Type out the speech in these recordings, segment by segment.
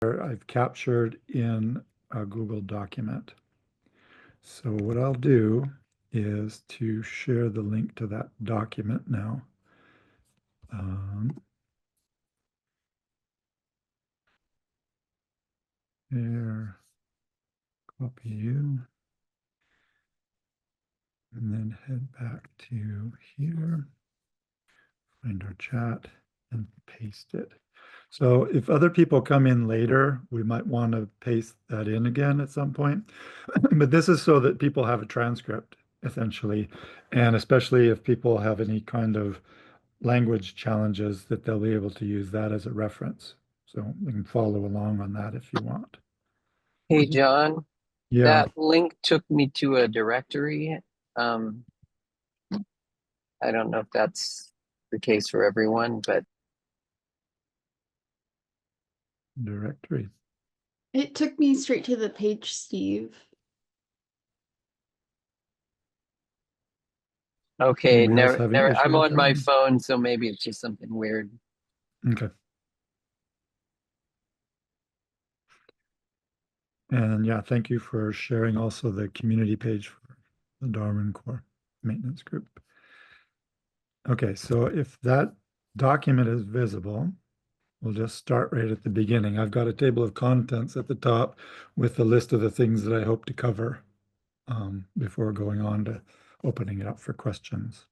I've captured in a Google document. So what I'll do is to share the link to that document now. Here, copy you, and then head back to here, find our chat, and paste it. So if other people come in later, we might want to paste that in again at some point. But this is so that people have a transcript, essentially, and especially if people have any kind of language challenges, that they'll be able to use that as a reference. So you can follow along on that if you want. Hey, John, Yeah, that link took me to a directory. Um, I don't know if that's the case for everyone, but directory. It took me straight to the page, Steve. okay, Anybody else never, having never. I'm issues on my there? phone, so maybe it's just something weird. Okay. And yeah, thank you for sharing also the community page for the Darwin Core maintenance group. Okay, so if that document is visible, we'll just start right at the beginning. I've got a table of contents at the top with a list of the things that I hope to cover before going on to opening it up for questions.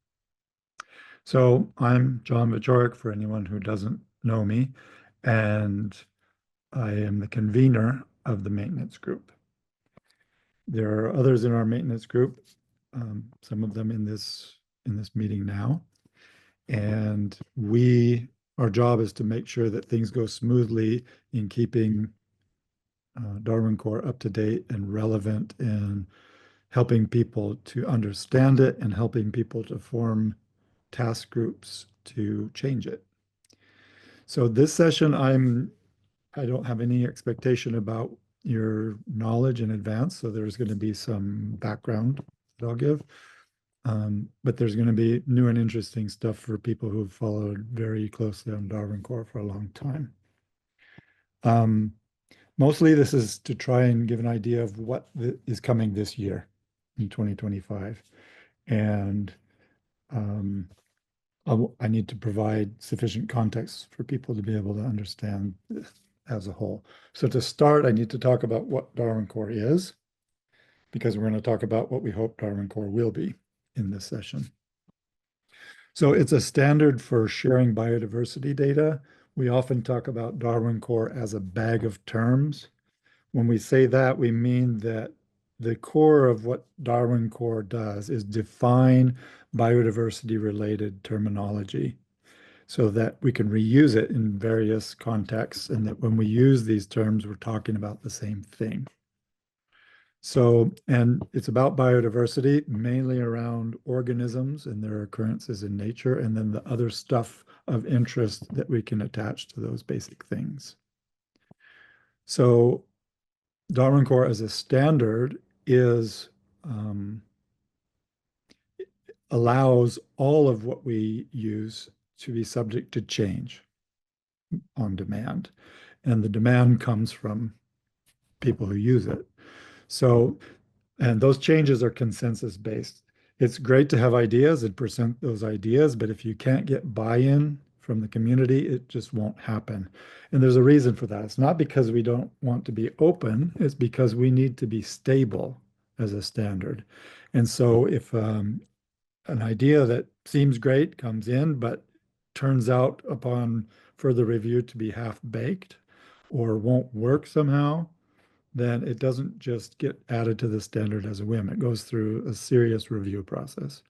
So I'm John Majoric, for anyone who doesn't know me, and I am the convener of the maintenance group. There are others in our maintenance group, some of them in this meeting now, and our job is to make sure that things go smoothly in keeping Darwin Core up to date and relevant, and helping people to understand it and helping people to form task groups to change it. So this session, I don't have any expectation about your knowledge in advance, so there's going to be some background that I'll give. But there's going to be new and interesting stuff for people who've followed very closely on Darwin Core for a long time. Mostly this is to try and give an idea of what is coming this year in 2025. And I need to provide sufficient context for people to be able to understand this as a whole. So to start, I need to talk about what Darwin Core is, because we're going to talk about what we hope Darwin Core will be in this session. So it's a standard for sharing biodiversity data. We often talk about Darwin Core as a bag of terms. When we say that, we mean that the core of what Darwin Core does is define biodiversity related terminology so that we can reuse it in various contexts, and that when we use these terms, we're talking about the same thing. So, and it's about biodiversity, mainly around organisms and their occurrences in nature, and then the other stuff of interest that we can attach to those basic things. So Darwin Core as a standard is allows all of what we use to be subject to change on demand. And the demand comes from people who use it. So, and those changes are consensus based. It's great to have ideas and present those ideas, but if you can't get buy-in from the community, it just won't happen. And there's a reason for that. It's not because we don't want to be open, it's because we need to be stable as a standard. And so if an idea that seems great comes in, but turns out upon further review to be half-baked or won't work somehow, then it doesn't just get added to the standard as a whim. It goes through a serious review process.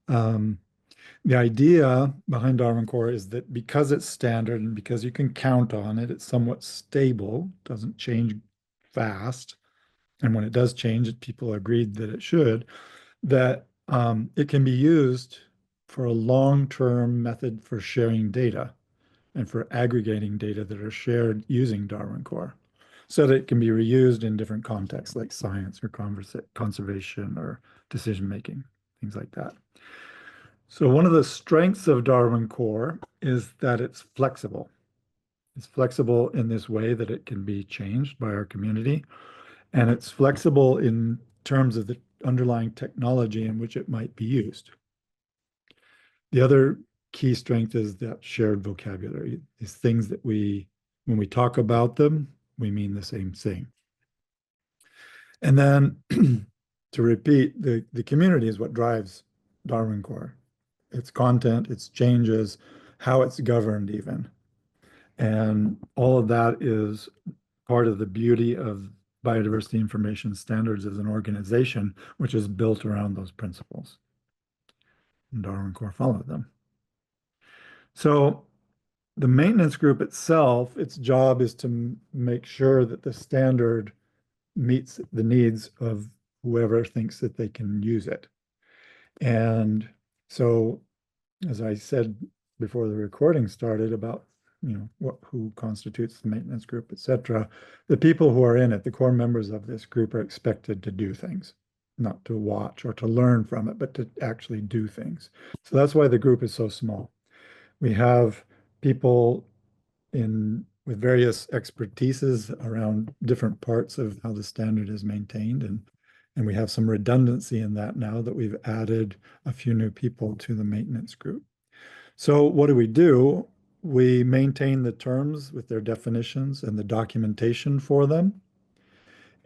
The idea behind Darwin Core is that because it's standard and because you can count on it, it's somewhat stable, doesn't change fast. And when it does change, people agreed that it should, that it can be used for a long-term method for sharing data and for aggregating data that are shared using Darwin Core, so that it can be reused in different contexts like science or conservation or decision making, things like that. So one of the strengths of Darwin Core is that it's flexible. It's flexible in this way that it can be changed by our community. And it's flexible in terms of the underlying technology in which it might be used. The other key strength is that shared vocabulary, these things that when we talk about them, we mean the same thing. And then to repeat, the community is what drives Darwin Core. Its content, its changes, how it's governed even. And all of that is part of the beauty of biodiversity information standards as an organization, which is built around those principles. And Darwin Core followed them. So the maintenance group itself, its job is to make sure that the standard meets the needs of whoever thinks that they can use it. And so, as I said before the recording started about, who constitutes the maintenance group, et cetera, the people who are in it, the core members of this group, are expected to do things, not to watch or to learn from it, but to actually do things. So that's why the group is so small. We have people with various expertises around different parts of how the standard is maintained, and we have some redundancy in that now that we've added a few new people to the maintenance group. So what do? We maintain the terms with their definitions and the documentation for them.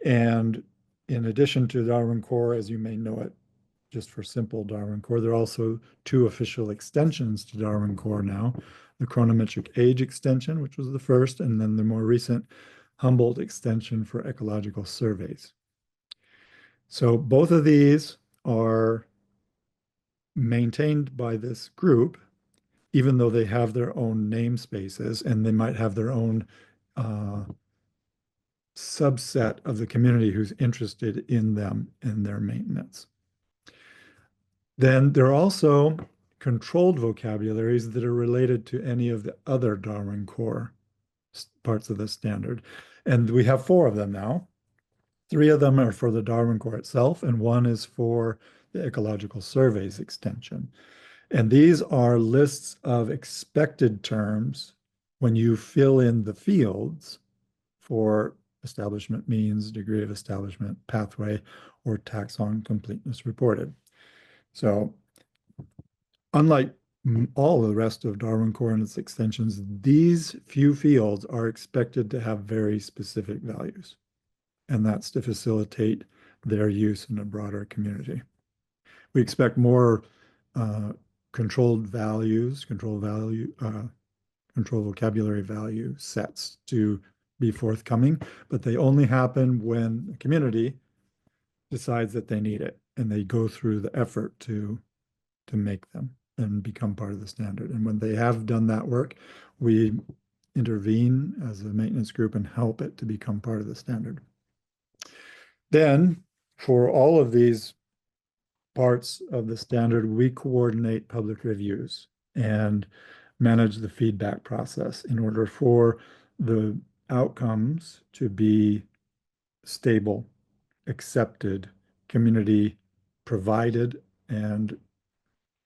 And in addition to Darwin Core, as you may know it, just for simple Darwin Core, there are also two official extensions to Darwin Core now, the chronometric age extension, which was the first, and then the more recent Humboldt extension for ecological surveys. So both of these are maintained by this group, even though they have their own namespaces and they might have their own subset of the community who's interested in them and their maintenance. Then there are also controlled vocabularies that are related to any of the other Darwin Core parts of the standard. And we have 4 of them now. 3 of them are for the Darwin Core itself, and 1 is for the Ecological Surveys extension. And these are lists of expected terms when you fill in the fields for establishment means, degree of establishment, pathway, or taxon completeness reported. So unlike all the rest of Darwin Core and its extensions, these few fields are expected to have very specific values. And that's to facilitate their use in a broader community. We expect more controlled vocabulary value sets to be forthcoming, but they only happen when the community decides that they need it, and they go through the effort to make them and become part of the standard. And when they have done that work, we intervene as a maintenance group and help it to become part of the standard. Then, for all of these parts of the standard, we coordinate public reviews and manage the feedback process in order for the outcomes to be stable, accepted, community provided, and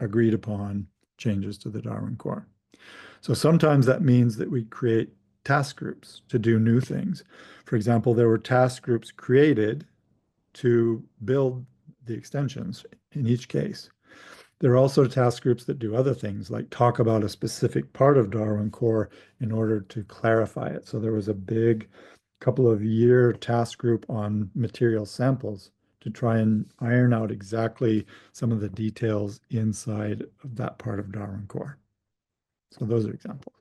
agreed upon changes to the Darwin Core. So sometimes that means that we create task groups to do new things. For example, there were task groups created to build the extensions in each case. There are also task groups that do other things, like talk about a specific part of Darwin Core in order to clarify it. So there was a big couple of year task group on material samples to try and iron out exactly some of the details inside of that part of Darwin Core. So those are examples.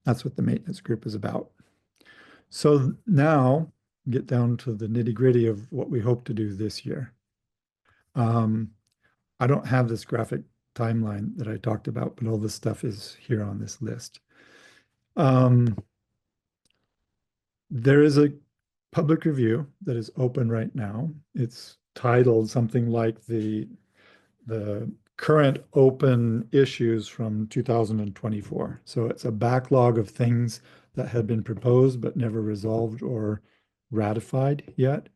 That's what the maintenance group is about. So now get down to the nitty gritty of what we hope to do this year. I don't have this graphic timeline that I talked about, but all this stuff is here on this list. There is a public review that is open right now. It's titled something like the current open issues from 2024. So it's a backlog of things that had been proposed but never resolved or ratified yet.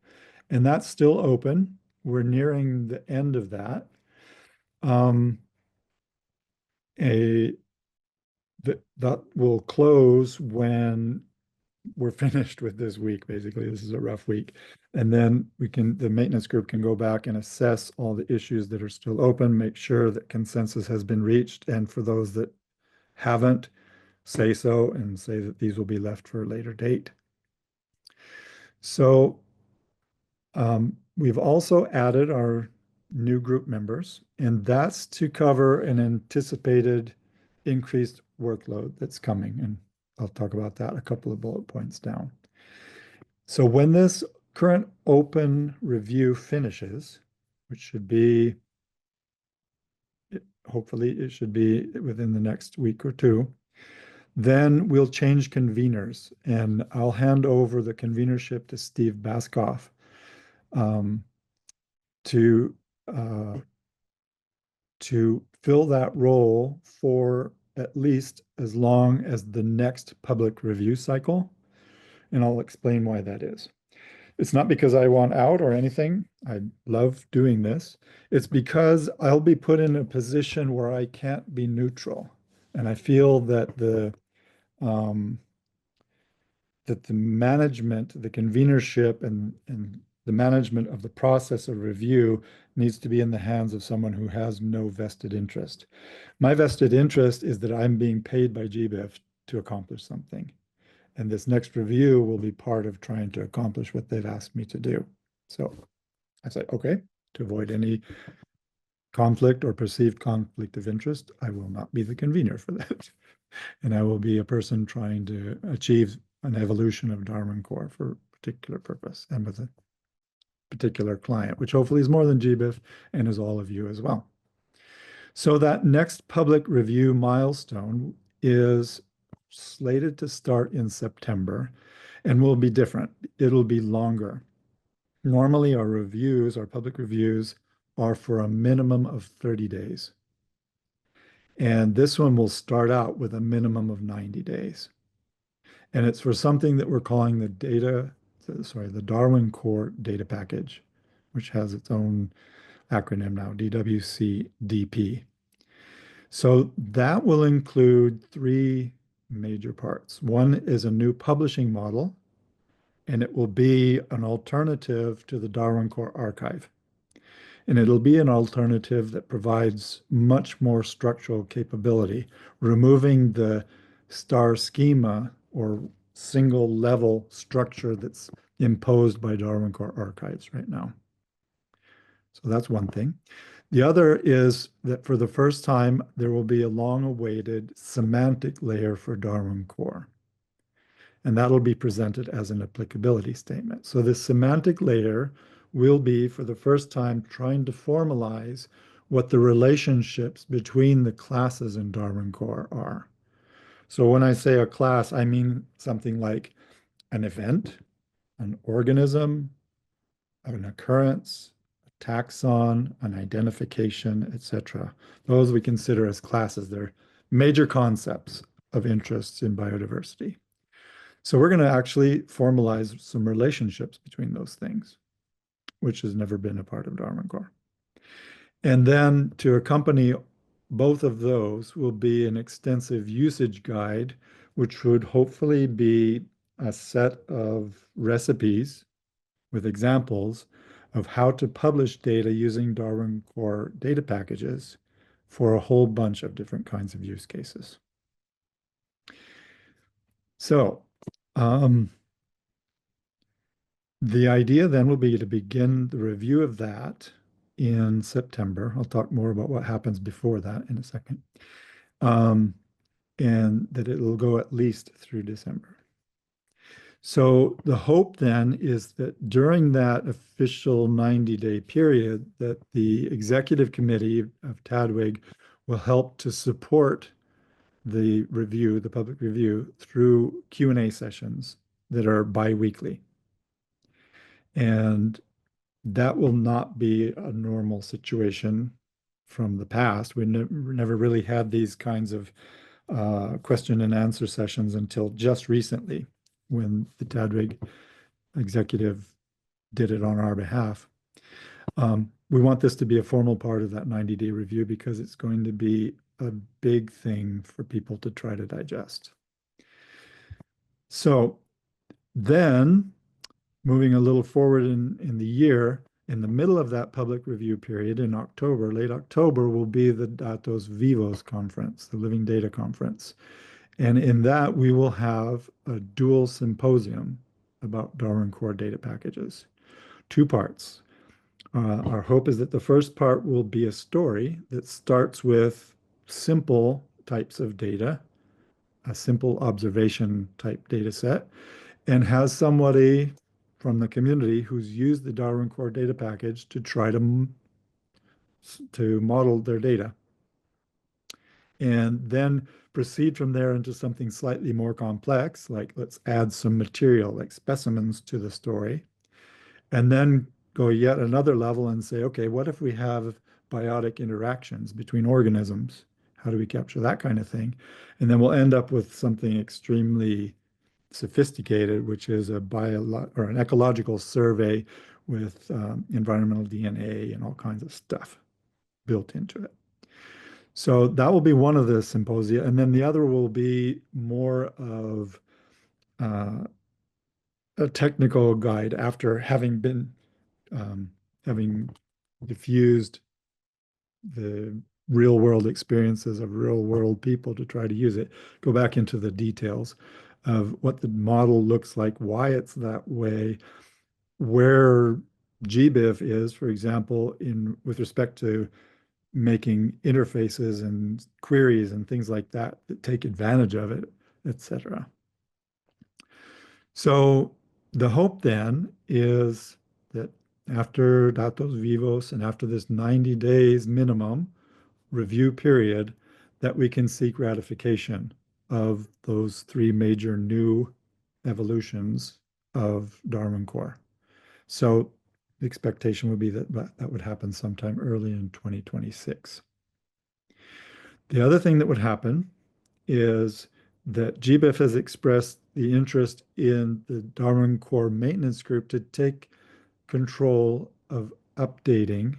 And that's still open. We're nearing the end of that. that will close when we're finished with this week. Basically, this is a rough week. And then the maintenance group can go back and assess all the issues that are still open, make sure that consensus has been reached. And for those that haven't, say so and say that these will be left for a later date. So we've also added our new group members, and that's to cover an anticipated increased workload that's coming. And I'll talk about that a couple of bullet points down. So when this current open review finishes, which should be, hopefully it should be within the next week or two, then we'll change conveners, and I'll hand over the convenership to Steve Baskoff to fill that role for at least as long as the next public review cycle. And I'll explain why that is. It's not because I want out or anything. I love doing this. It's because I'll be put in a position where I can't be neutral. And I feel that the management, the convenership, and the management of the process of review needs to be in the hands of someone who has no vested interest. My vested interest is that I'm being paid by GBIF to accomplish something. And this next review will be part of trying to accomplish what they've asked me to do. So I said, okay, to avoid any conflict or perceived conflict of interest, I will not be the convener for that. And I will be a person trying to achieve an evolution of Darwin Core for a particular purpose and with a particular client, which hopefully is more than GBIF and is all of you as well. So that next public review milestone is slated to start in September and will be different. It'll be longer. Normally our reviews, our public reviews, are for a minimum of 30 days. And this one will start out with a minimum of 90 days. And it's for something that we're calling the Darwin Core Data Package, which has its own acronym now, DWCDP. So that will include three major parts. One is a new publishing model, and it will be an alternative to the Darwin Core archive. And it'll be an alternative that provides much more structural capability, removing the star schema or single level structure that's imposed by Darwin Core archives right now. So that's one thing. The other is that for the first time, there will be a long-awaited semantic layer for Darwin Core. And that'll be presented as an applicability statement. So this semantic layer will be, for the first time, trying to formalize what the relationships between the classes in Darwin Core are. So when I say a class, I mean something like an event, an organism, an occurrence, a taxon, an identification, etc. Those we consider as classes. They're major concepts of interests in biodiversity. So we're going to actually formalize some relationships between those things, which has never been a part of Darwin Core. And then to accompany both of those will be an extensive usage guide, which would hopefully be a set of recipes with examples of how to publish data using Darwin Core data packages for a whole bunch of different kinds of use cases. So the idea then will be to begin the review of that in September. I'll talk more about what happens before that in a second. And that it will go at least through December. So the hope then is that during that official 90-day period, that the executive committee of TADWIG will help to support the review, the public review, through Q&A sessions that are bi-weekly. And that will not be a normal situation from the past. We never really had these kinds of question and answer sessions until just recently, when the TADWIG executive did it on our behalf. We want this to be a formal part of that 90-day review because it's going to be a big thing for people to try to digest. So then, moving a little forward in the year, in the middle of that public review period in October, late October, will be the Datos Vivos conference, the Living Data Conference. And in that, we will have a dual symposium about Darwin Core data packages, 2 parts. Our hope is that the first part will be a story that starts with simple types of data, a simple observation type data set, and has somebody from the community who's used the Darwin Core data package to try to model their data. And then proceed from there into something slightly more complex, like let's add some material, like specimens to the story. And then go yet another level and say, okay, what if we have biotic interactions between organisms? How do we capture that kind of thing? And then we'll end up with something extremely sophisticated, which is an ecological survey with environmental DNA and all kinds of stuff built into it. So that will be one of the symposia. And then the other will be more of a technical guide after having been having diffused the real world experiences of real world people to try to use it, go back into the details of what the model looks like, why it's that way, where GBIF is, for example, in with respect to making interfaces and queries and things like that that take advantage of it, etc. So the hope then is that after Datos Vivos and after this 90 days minimum review period, that we can seek ratification of those 3 major new evolutions of Darwin Core. So the expectation would be that that would happen sometime early in 2026. The other thing that would happen is that GBIF has expressed the interest in the Darwin Core maintenance group to take control of updating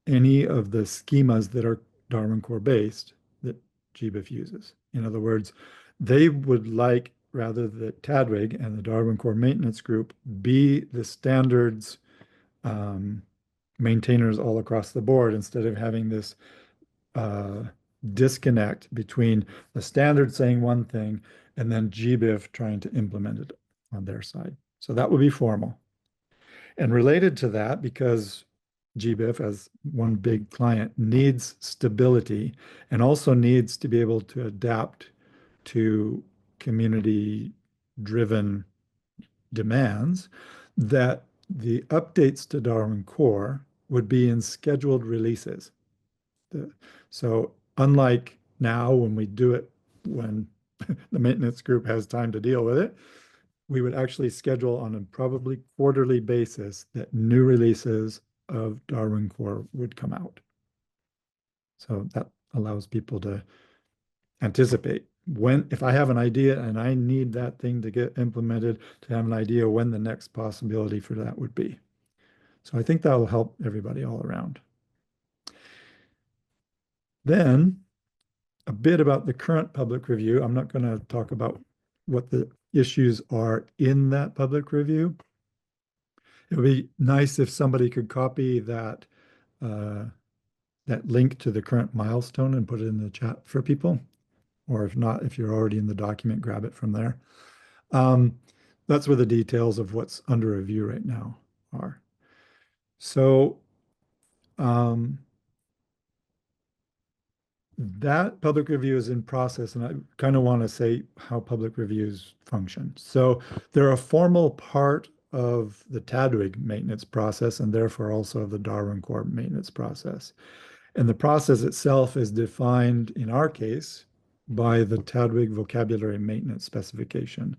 any of the schemas that are Darwin Core based that GBIF uses. In other words, they would like rather that TADWIG and the Darwin Core maintenance group be the standards maintainers all across the board instead of having this disconnect between the standard saying one thing and then GBIF trying to implement it on their side. So that would be formal. And related to that, because GBIF as one big client needs stability and also needs to be able to adapt to community-driven demands, that the updates to Darwin Core would be in scheduled releases. So unlike now when we do it when the maintenance group has time to deal with it, we would actually schedule on a probably quarterly basis that new releases of Darwin Core would come out. So that allows people to anticipate when, if I have an idea and I need that thing to get implemented, to have an idea when the next possibility for that would be. So I think that will help everybody all around. Then a bit about the current public review. I'm not going to talk about what the issues are in that public review. It would be nice if somebody could copy that that link to the current milestone and put it in the chat for people. Or if not, if you're already in the document, grab it from there. That's where the details of what's under review right now are. So that public review is in process, and I kind of want to say how public reviews function. So they're a formal part of the TADWIG maintenance process and therefore also of the Darwin Core maintenance process. And the process itself is defined, in our case, by the TADWIG vocabulary maintenance specification.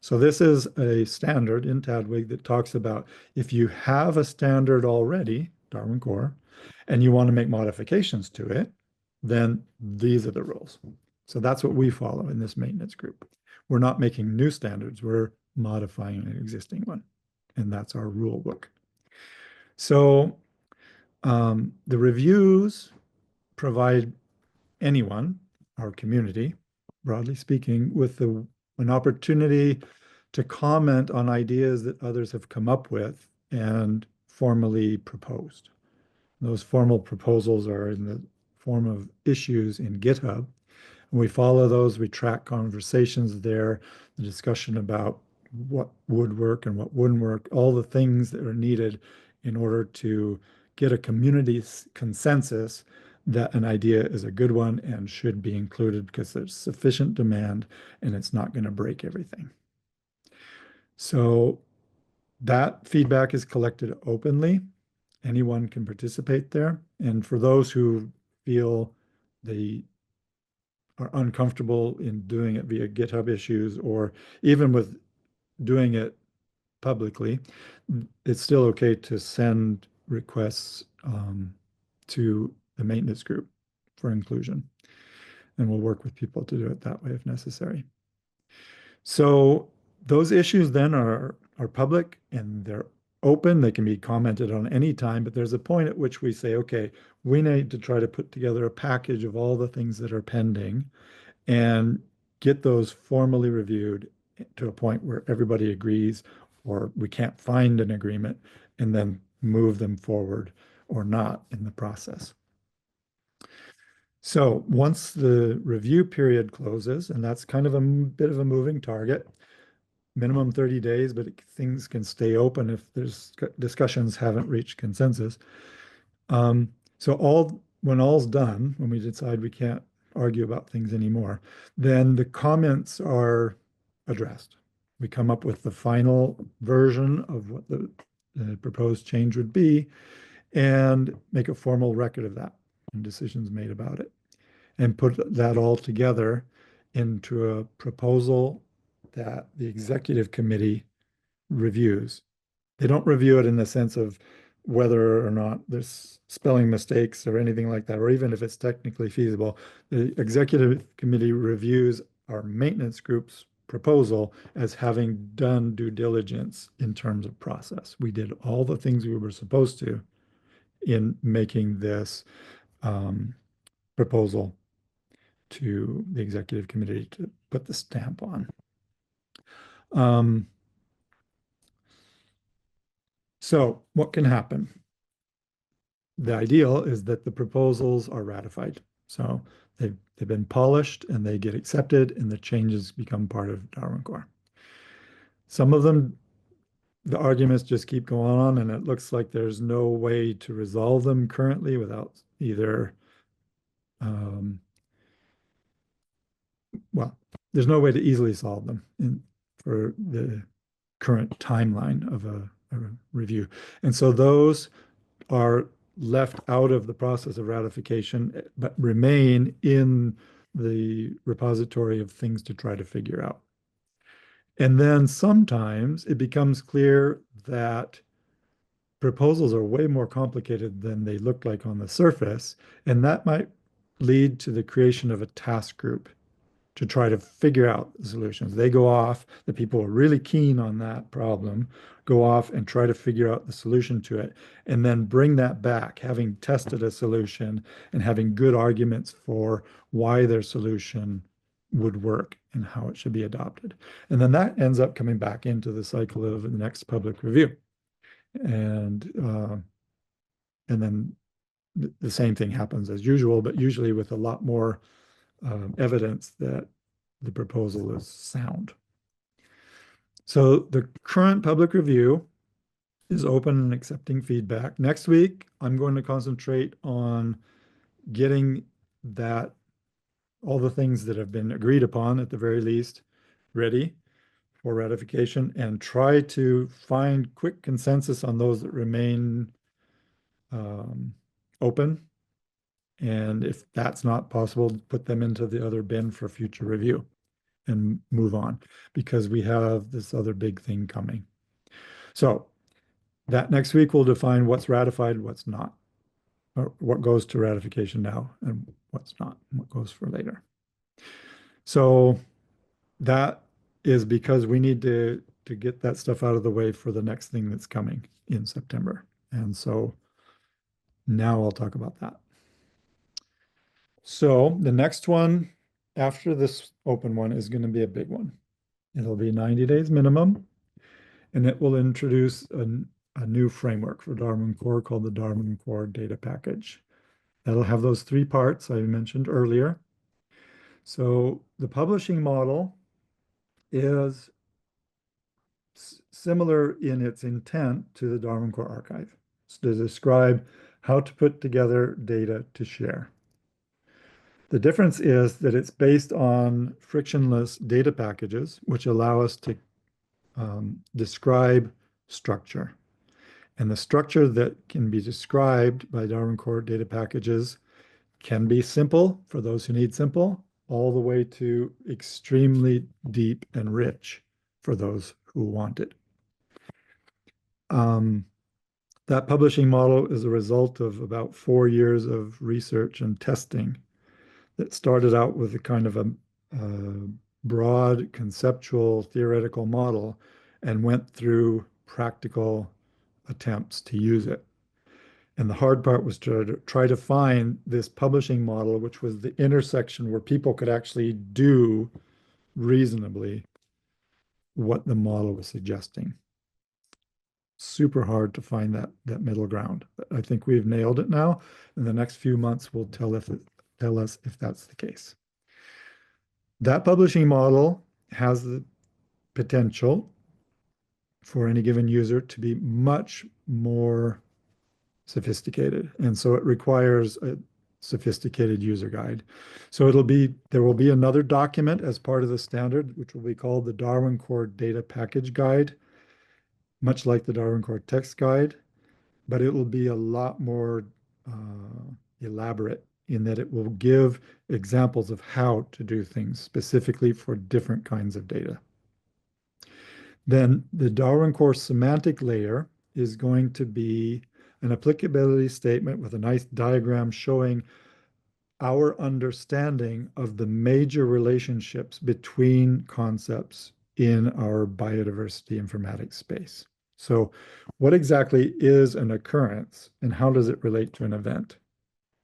So this is a standard in TADWIG that talks about if you have a standard already, Darwin Core, and you want to make modifications to it, then these are the rules. So that's what we follow in this maintenance group. We're not making new standards, we're modifying an existing one. And that's our rule book. So the reviews provide anyone, our community, broadly speaking, with an opportunity to comment on ideas that others have come up with and formally proposed. Those formal proposals are in the form of issues in GitHub. And we follow those, we track conversations there, the discussion about what would work and what wouldn't work, all the things that are needed in order to get a community consensus that an idea is a good one and should be included because there's sufficient demand and it's not going to break everything. So that feedback is collected openly. Anyone can participate there. And for those who feel they are uncomfortable in doing it via GitHub issues or even with doing it publicly, it's still okay to send requests to the maintenance group for inclusion. And we'll work with people to do it that way if necessary. So those issues then are public and they're open. They can be commented on any time, but there's a point at which we say, okay, we need to try to put together a package of all the things that are pending and get those formally reviewed to a point where everybody agrees or we can't find an agreement and then move them forward or not in the process. So once the review period closes, and that's kind of a bit of a moving target, minimum 30 days, but things can stay open if there's discussions haven't reached consensus. So when all's done, when we decide we can't argue about things anymore, then the comments are addressed. We come up with the final version of what the proposed change would be and make a formal record of that and decisions made about it and put that all together into a proposal that the executive committee reviews. They don't review it in the sense of whether or not there's spelling mistakes or anything like that, or even if it's technically feasible. The executive committee reviews our maintenance group's proposal as having done due diligence in terms of process. We did all the things we were supposed to in making this proposal to the executive committee to put the stamp on. So what can happen? The ideal is that the proposals are ratified. So they've been polished and they get accepted and the changes become part of Darwin Core. Some of them, the arguments just keep going on and it looks like there's no way to resolve them currently without either, well, there's no way to easily solve them for the current timeline of a review. And so those are left out of the process of ratification, but remain in the repository of things to try to figure out. And then sometimes it becomes clear that proposals are way more complicated than they look like on the surface, and that might lead to the creation of a task group to try to figure out the solutions. They go off, the people who are really keen on that problem go off and try to figure out the solution to it, and then bring that back, having tested a solution and having good arguments for why their solution would work and how it should be adopted. And then that ends up coming back into the cycle of the next public review. And then the same thing happens as usual, but usually with a lot more evidence that the proposal is sound. So the current public review is open and accepting feedback. Next week, I'm going to concentrate on getting that, all the things that have been agreed upon at the very least, ready for ratification and try to find quick consensus on those that remain open. And if that's not possible, put them into the other bin for future review and move on because we have this other big thing coming. So that next week will define what's ratified, what's not, or what goes to ratification now and what's not, and what goes for later. So that is because we need to get that stuff out of the way for the next thing that's coming in September. And so now I'll talk about that. So the next one after this open one is going to be a big one. It'll be 90 days minimum, and it will introduce a new framework for Darwin Core called the Darwin Core Data Package. That'll have those three parts I mentioned earlier. So the publishing model is similar in its intent to the Darwin Core Archive. It's to describe how to put together data to share. The difference is that it's based on frictionless data packages, which allow us to describe structure. And the structure that can be described by Darwin Core data packages can be simple for those who need simple, all the way to extremely deep and rich for those who want it. That publishing model is a result of about 4 years of research and testing that started out with a kind of a broad conceptual theoretical model and went through practical attempts to use it. And the hard part was to try to find this publishing model, which was the intersection where people could actually do reasonably what the model was suggesting. Super hard to find that middle ground. I think we've nailed it now. In the next few months will tell us if that's the case. That publishing model has the potential for any given user to be much more sophisticated. And so it requires a sophisticated user guide. So there will be another document as part of the standard, which will be called the Darwin Core Data Package Guide, much like the Darwin Core Text Guide, but it will be a lot more elaborate in that it will give examples of how to do things specifically for different kinds of data. Then the Darwin Core semantic layer is going to be an applicability statement with a nice diagram showing our understanding of the major relationships between concepts in our biodiversity informatics space. So what exactly is an occurrence and how does it relate to an event?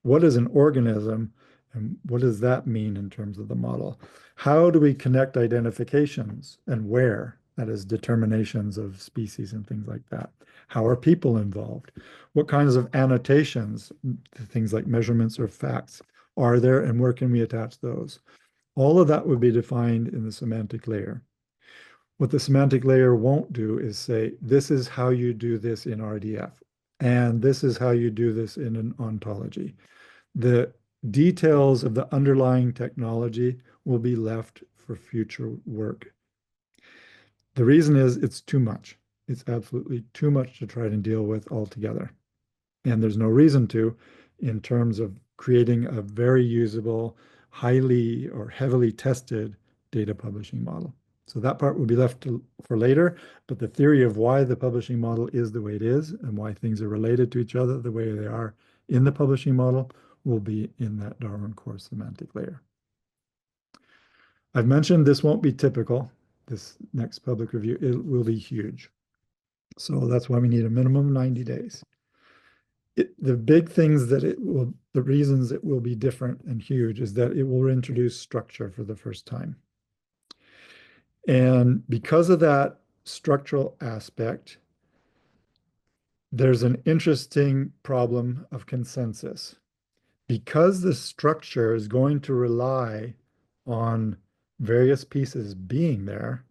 What is an organism and what does that mean in terms of the model? How do we connect identifications and where? That is determinations of species and things like that. How are people involved? What kinds of annotations, things like measurements or facts, are there and where can we attach those? All of that would be defined in the semantic layer. What the semantic layer won't do is say, this is how you do this in RDF, and this is how you do this in an ontology. The details of the underlying technology will be left for future work. The reason is it's too much. It's absolutely too much to try to deal with altogether. And there's no reason to in terms of creating a very usable, highly or heavily tested data publishing model. So that part will be left for later, but the theory of why the publishing model is the way it is and why things are related to each other the way they are in the publishing model will be in that Darwin Core semantic layer. I've mentioned this won't be typical. This next public review, it will be huge. So that's why we need a minimum of 90 days. The big things that the reasons it will be different and huge is that it will introduce structure for the first time. And because of that structural aspect, there's an interesting problem of consensus. Because the structure is going to rely on various pieces being there,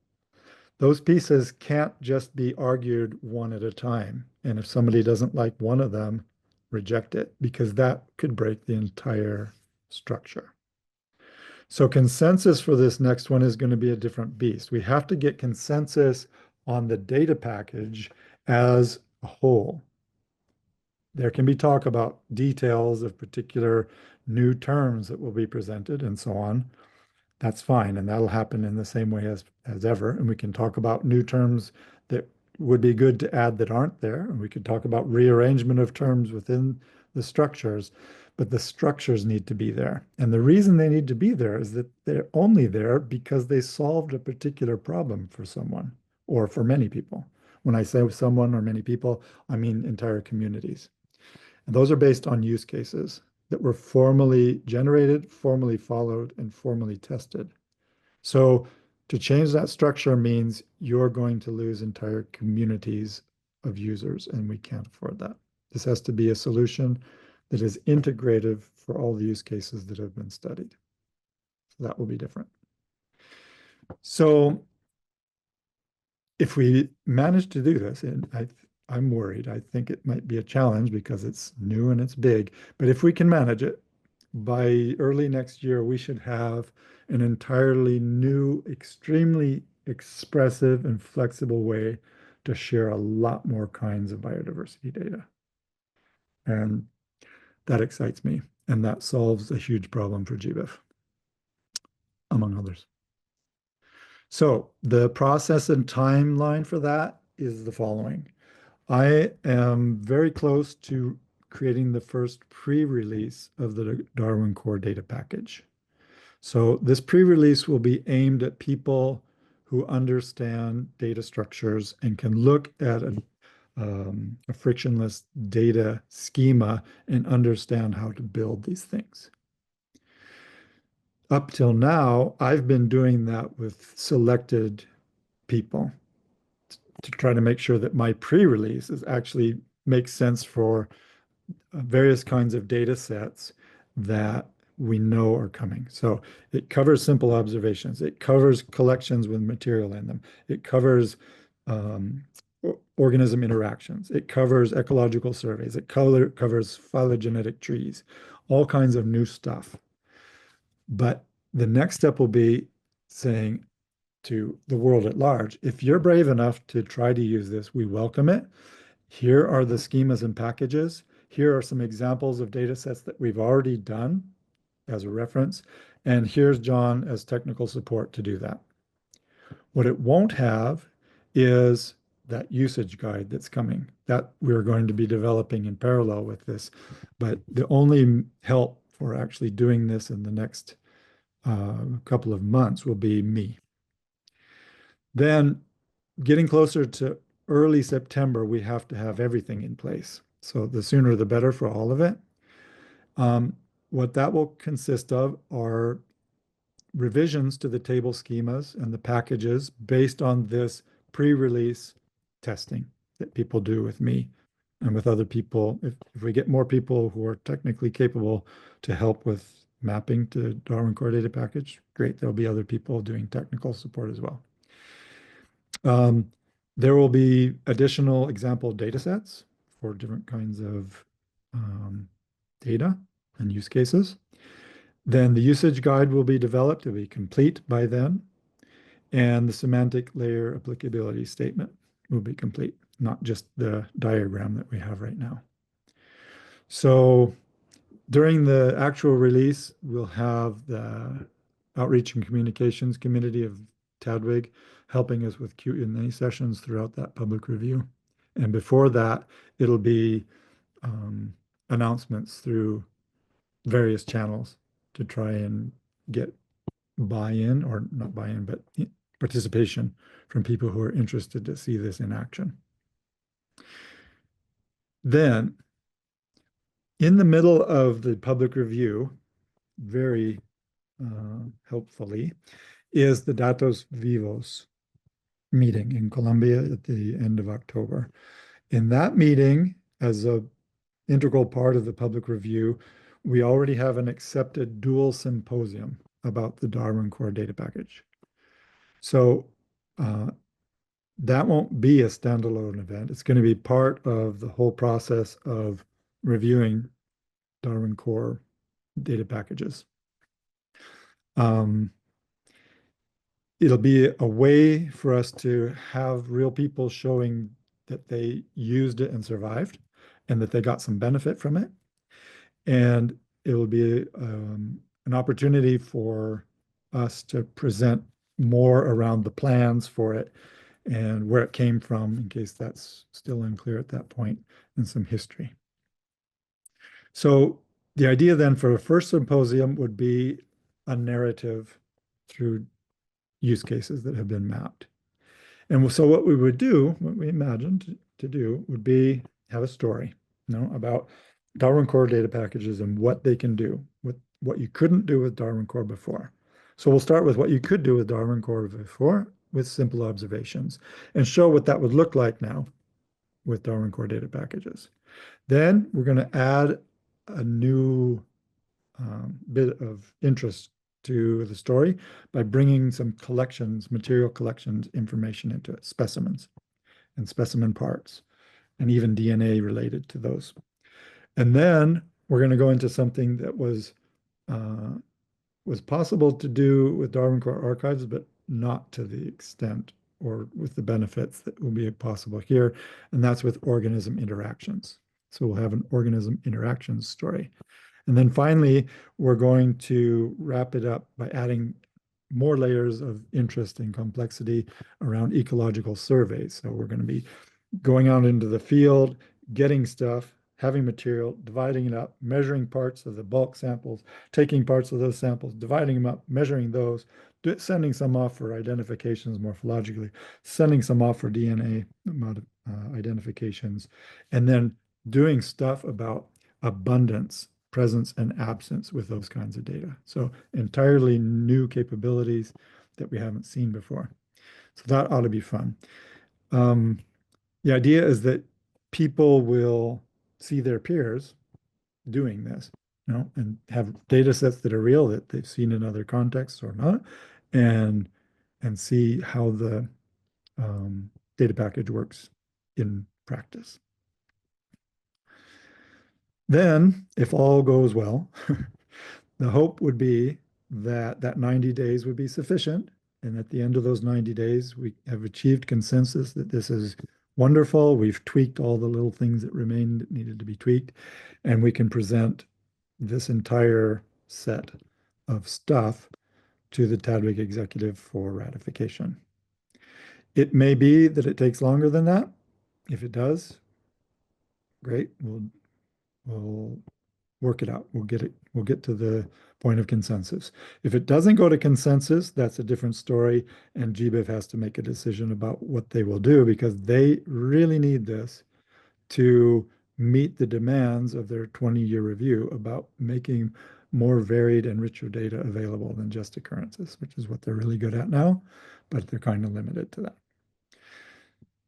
those pieces can't just be argued one at a time. And if somebody doesn't like one of them, reject it, because that could break the entire structure. So consensus for this next one is going to be a different beast. We have to get consensus on the data package as a whole. There can be talk about details of particular new terms that will be presented and so on. That's fine, and that'll happen in the same way as ever. And we can talk about new terms that would be good to add that aren't there. And we could talk about rearrangement of terms within the structures, but the structures need to be there. And the reason they need to be there is that they're only there because they solved a particular problem for someone or for many people. When I say someone or many people, I mean entire communities. And those are based on use cases. that were formally generated, formally followed, and formally tested. So to change that structure means you're going to lose entire communities of users, and we can't afford that. This has to be a solution that is integrative for all the use cases that have been studied. So that will be different. So if we manage to do this, and I'm worried, I think it might be a challenge because it's new and it's big, but if we can manage it, by early next year, we should have an entirely new, extremely expressive and flexible way to share a lot more kinds of biodiversity data. And that excites me. And that solves a huge problem for GBIF, among others. So the process and timeline for that is the following. I am very close to creating the first pre-release of the Darwin Core data package. So this pre-release will be aimed at people who understand data structures and can look at a frictionless data schema and understand how to build these things. Up till now, I've been doing that with selected people to try to make sure that my pre-release is actually makes sense for various kinds of data sets that we know are coming. So it covers simple observations. It covers collections with material in them. It covers organism interactions. It covers ecological surveys. It covers phylogenetic trees, all kinds of new stuff. But the next step will be saying to the world at large, if you're brave enough to try to use this, we welcome it. Here are the schemas and packages. Here are some examples of data sets that we've already done as a reference. And here's John as technical support to do that. What it won't have is that usage guide that's coming that we're going to be developing in parallel with this. But the only help for actually doing this in the next couple of months will be me. Then getting closer to early September, we have to have everything in place. So the sooner the better for all of it. What that will consist of are revisions to the table schemas and the packages based on this pre-release testing that people do with me and with other people. If we get more people who are technically capable to help with mapping to Darwin Core Data Package, great. There'll be other people doing technical support as well. There will be additional example data sets for different kinds of data and use cases. Then the usage guide will be developed. It'll be complete by then. And the semantic layer applicability statement will be complete, not just the diagram that we have right now. So during the actual release, we'll have the Outreach and Communications Committee of TADWIG helping us with Q&A sessions throughout that public review. And before that, it'll be announcements through various channels to try and get buy-in, or not buy-in, but participation from people who are interested to see this in action. Then, in the middle of the public review, very helpfully, is the Datos Vivos meeting in Colombia at the end of October. In that meeting, as an integral part of the public review, we already have an accepted dual symposium about the Darwin Core Data Package. So that won't be a standalone event. It's going to be part of the whole process of reviewing Darwin Core data packages. It'll be a way for us to have real people showing that they used it and survived and that they got some benefit from it. And it will be an opportunity for us to present more around the plans for it and where it came from, in case that's still unclear at that point, and some history. So the idea then for a first symposium would be a narrative through use cases that have been mapped. And so what we would do, what we imagined to do, would be have a story, about Darwin Core data packages and what they can do, with what you couldn't do with Darwin Core before. So we'll start with what you could do with Darwin Core before with simple observations and show what that would look like now with Darwin Core data packages. Then we're going to add a new bit of interest to the story by bringing some collections, material collections information into it, specimens and specimen parts, and even DNA related to those. And then we're going to go into something that was possible to do with Darwin Core archives, but not to the extent or with the benefits that will be possible here, and that's with organism interactions. So we'll have an organism interactions story. And then finally, we're going to wrap it up by adding more layers of interest and complexity around ecological surveys. So we're going to be going out into the field, getting stuff, having material, dividing it up, measuring parts of the bulk samples, taking parts of those samples, dividing them up, measuring those, sending some off for identifications morphologically, sending some off for DNA identifications, and then doing stuff about abundance, presence, and absence with those kinds of data. So entirely new capabilities that we haven't seen before. So that ought to be fun. The idea is that people will see their peers doing this, and have data sets that are real that they've seen in other contexts or not, and see how the data package works in practice. Then, if all goes well, the hope would be that that 90 days would be sufficient. And at the end of those 90 days, we have achieved consensus that this is wonderful. We've tweaked all the little things that remained that needed to be tweaked. And we can present this entire set of stuff to the TADWIG executive for ratification. It may be that it takes longer than that. If it does, great. We'll work it out. We'll get to the point of consensus. If it doesn't go to consensus, that's a different story, and GBIF has to make a decision about what they will do, because they really need this to meet the demands of their 20-year review about making more varied and richer data available than just occurrences, which is what they're really good at now, but they're kind of limited to that.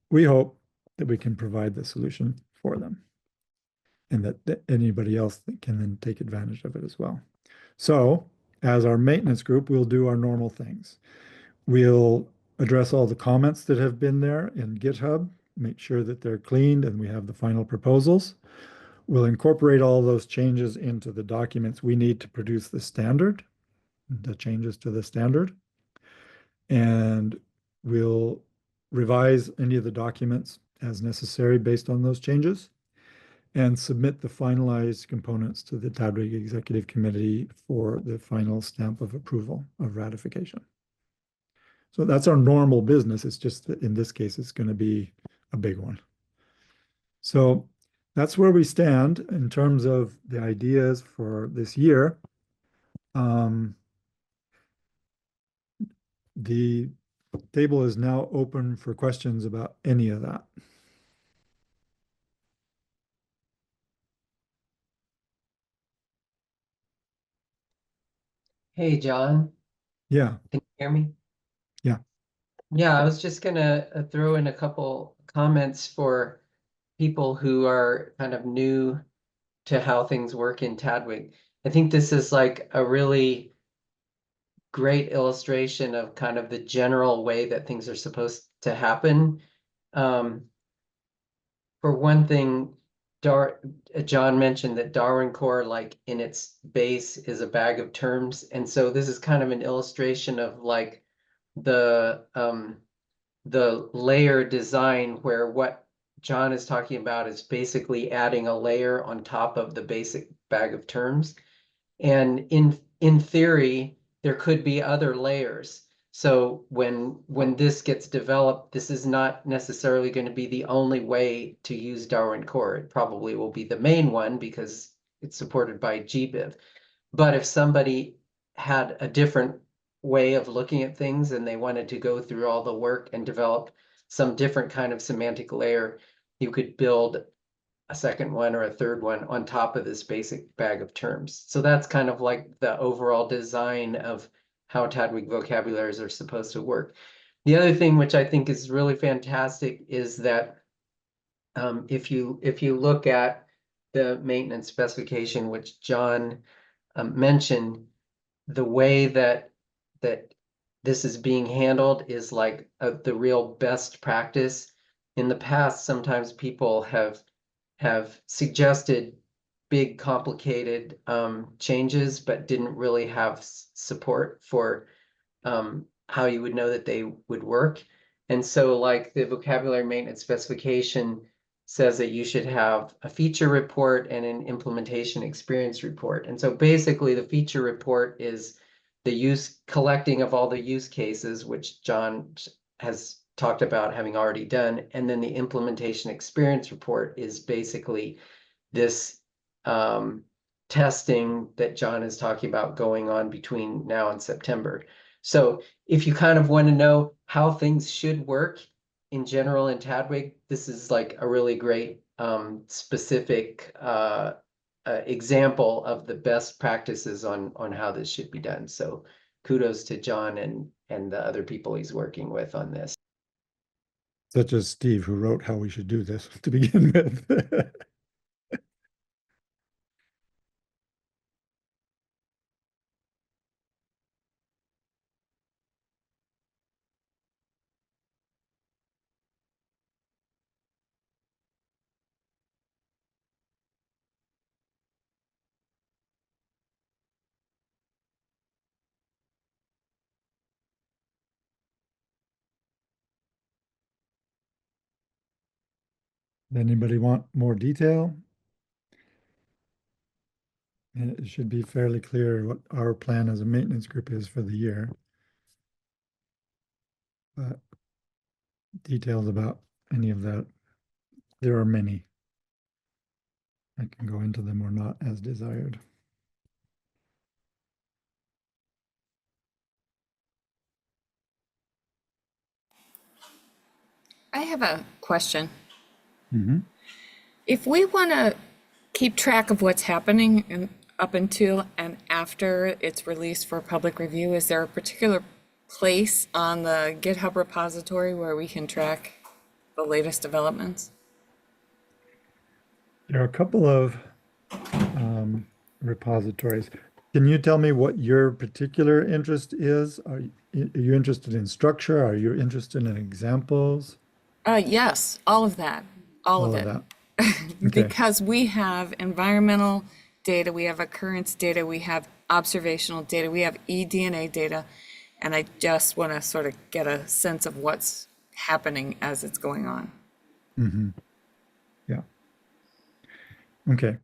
We hope that we can provide the solution for them, and that anybody else that can then take advantage of it as well. So as our maintenance group, we'll do our normal things. We'll address all the comments that have been there in GitHub, make sure that they're cleaned and we have the final proposals. We'll incorporate all those changes into the documents we need to produce the standard, the changes to the standard. And we'll revise any of the documents as necessary based on those changes, and submit the finalized components to the TADWIG Executive Committee for the final stamp of approval of ratification. So that's our normal business. It's just that in this case, it's going to be a big one. So that's where we stand in terms of the ideas for this year. The table is now open for questions about any of that. Hey, John, Yeah, can you hear me? Yeah. Yeah, I was just gonna throw in a couple comments for people who are kind of new to how things work in Tadwig. I think this is like a really great illustration of kind of the general way that things are supposed to happen. For one thing, John mentioned that Darwin Core, like in its base, is a bag of terms. And so this is kind of an illustration of like the layer design, where what John is talking about is basically adding a layer on top of the basic bag of terms. And in theory, there could be other layers. So when this gets developed, this is not necessarily going to be the only way to use Darwin Core. It probably will be the main one because it's supported by GBIF. But if somebody had a different way of looking at things and they wanted to go through all the work and develop some different kind of semantic layer, you could build a second one or a third one on top of this basic bag of terms. So that's kind of like the overall design of how Tadwig vocabularies are supposed to work. The other thing which I think is really fantastic is that if you look at the maintenance specification, which John mentioned, the way that this is being handled is like the real best practice. In the past, sometimes people have suggested big, complicated changes, but didn't really have support for how you would know that they would work. And so like the vocabulary maintenance specification says that you should have a feature report and an implementation experience report. And so basically the feature report is the collecting of all the use cases, which John has talked about having already done. And then the implementation experience report is basically this testing that John is talking about going on between now and September. So if you kind of want to know how things should work in general in Tadwig, this is like a really great specific example of the best practices on how this should be done. So kudos to John and the other people he's working with on this. Such as Steve, who wrote how we should do this to begin with. Anybody want more detail? And it should be fairly clear what our plan as a maintenance group is for the year. But details about any of that, there are many. I can go into them or not as desired. I have a question. Mm-hmm. If we want to keep track of what's happening up until and after it's released for public review, is there a particular place on the GitHub repository where we can track the latest developments? There are a couple of repositories. Can you tell me what your particular interest is? Are you interested in structure? Are you interested in examples? Yes, all of that, all of it. that. Okay. Because we have environmental data, we have occurrence data, we have observational data, we have eDNA data, and I just want to sort of get a sense of what's happening as it's going on. Mm-hmm. Yeah. Okay.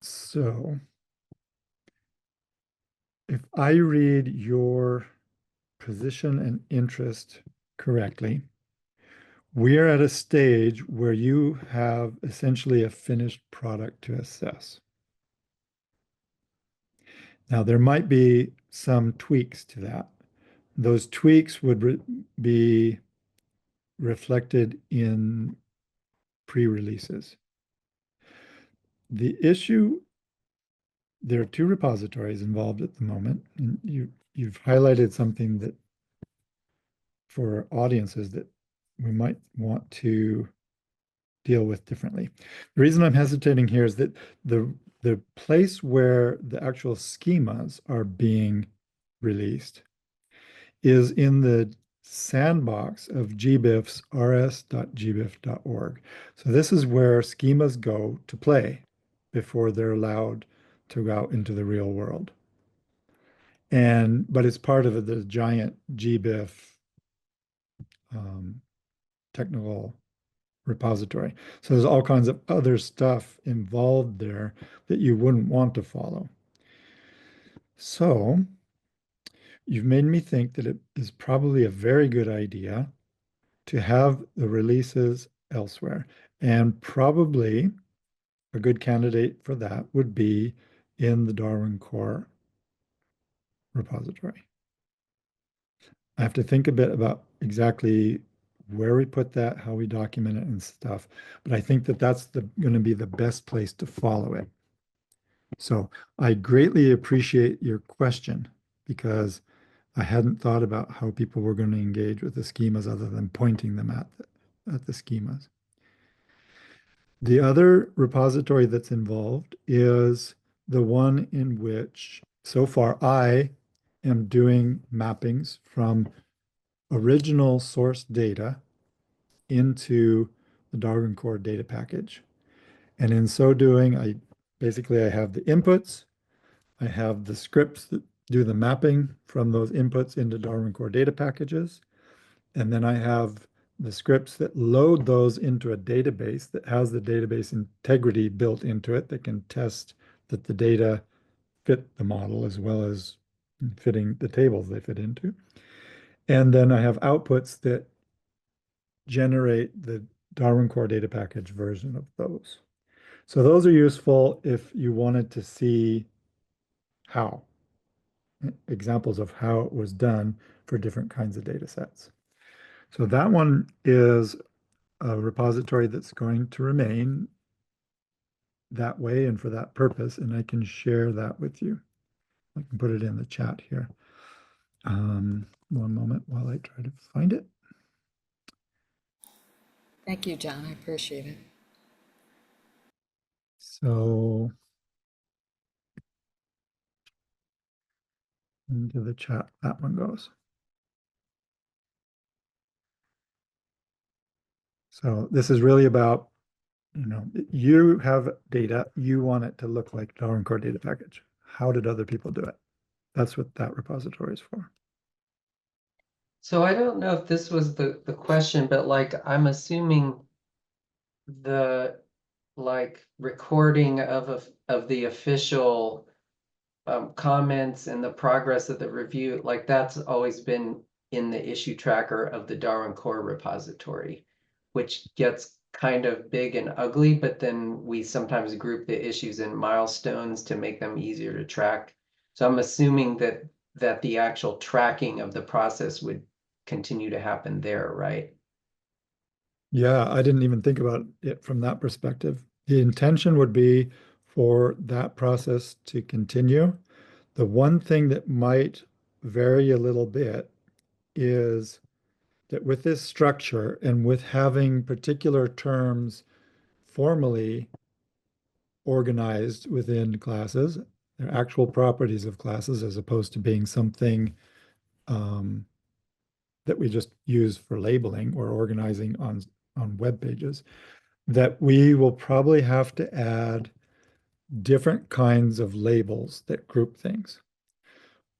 So if I read your position and interest correctly, we're at a stage where you have essentially a finished product to assess. Now, there might be some tweaks to that. Those tweaks would be reflected in pre-releases. The issue, there are two repositories involved at the moment, and you've highlighted something that for audiences that we might want to deal with differently. The reason I'm hesitating here is that the place where the actual schemas are being released is in the sandbox of GBIF's rs.gbif.org. So this is where schemas go to play before they're allowed to go out into the real world. But it's part of the giant GBIF technical repository. So there's all kinds of other stuff involved there that you wouldn't want to follow. So you've made me think that it is probably a very good idea to have the releases elsewhere. And probably a good candidate for that would be in the Darwin Core repository. I have to think a bit about exactly where we put that, how we document it and stuff. But I think that that's going to be the best place to follow it. So I greatly appreciate your question because I hadn't thought about how people were going to engage with the schemas other than pointing them at the schemas. The other repository that's involved is the one in which so far I am doing mappings from original source data into the Darwin Core data package. And in so doing, I have the inputs, I have the scripts that do the mapping from those inputs into Darwin Core data packages, and then I have the scripts that load those into a database that has the database integrity built into it that can test that the data fit the model as well as fitting the tables they fit into. And then I have outputs that generate the Darwin Core data package version of those. So those are useful if you wanted to see how, examples of how it was done for different kinds of data sets. So that one is a repository that's going to remain that way and for that purpose, and I can share that with you. I can put it in the chat here. One moment while I try to find it. Thank you, John. I appreciate it. So into the chat, that one goes. So this is really about, you have data, you want it to look like Darwin Core data package. How did other people do it? That's what that repository is for. So I don't know if this was the question, but like I'm assuming the recording of the official comments and the progress of the review, like that's always been in the issue tracker of the Darwin Core repository, which gets kind of big and ugly, but then we sometimes group the issues in milestones to make them easier to track. So I'm assuming that the actual tracking of the process would continue to happen there, right? Yeah, I didn't even think about it from that perspective. The intention would be for that process to continue. The one thing that might vary a little bit is that with this structure and with having particular terms formally organized within classes, they're actual properties of classes as opposed to being something that we just use for labeling or organizing on web pages, that we will probably have to add different kinds of labels that group things.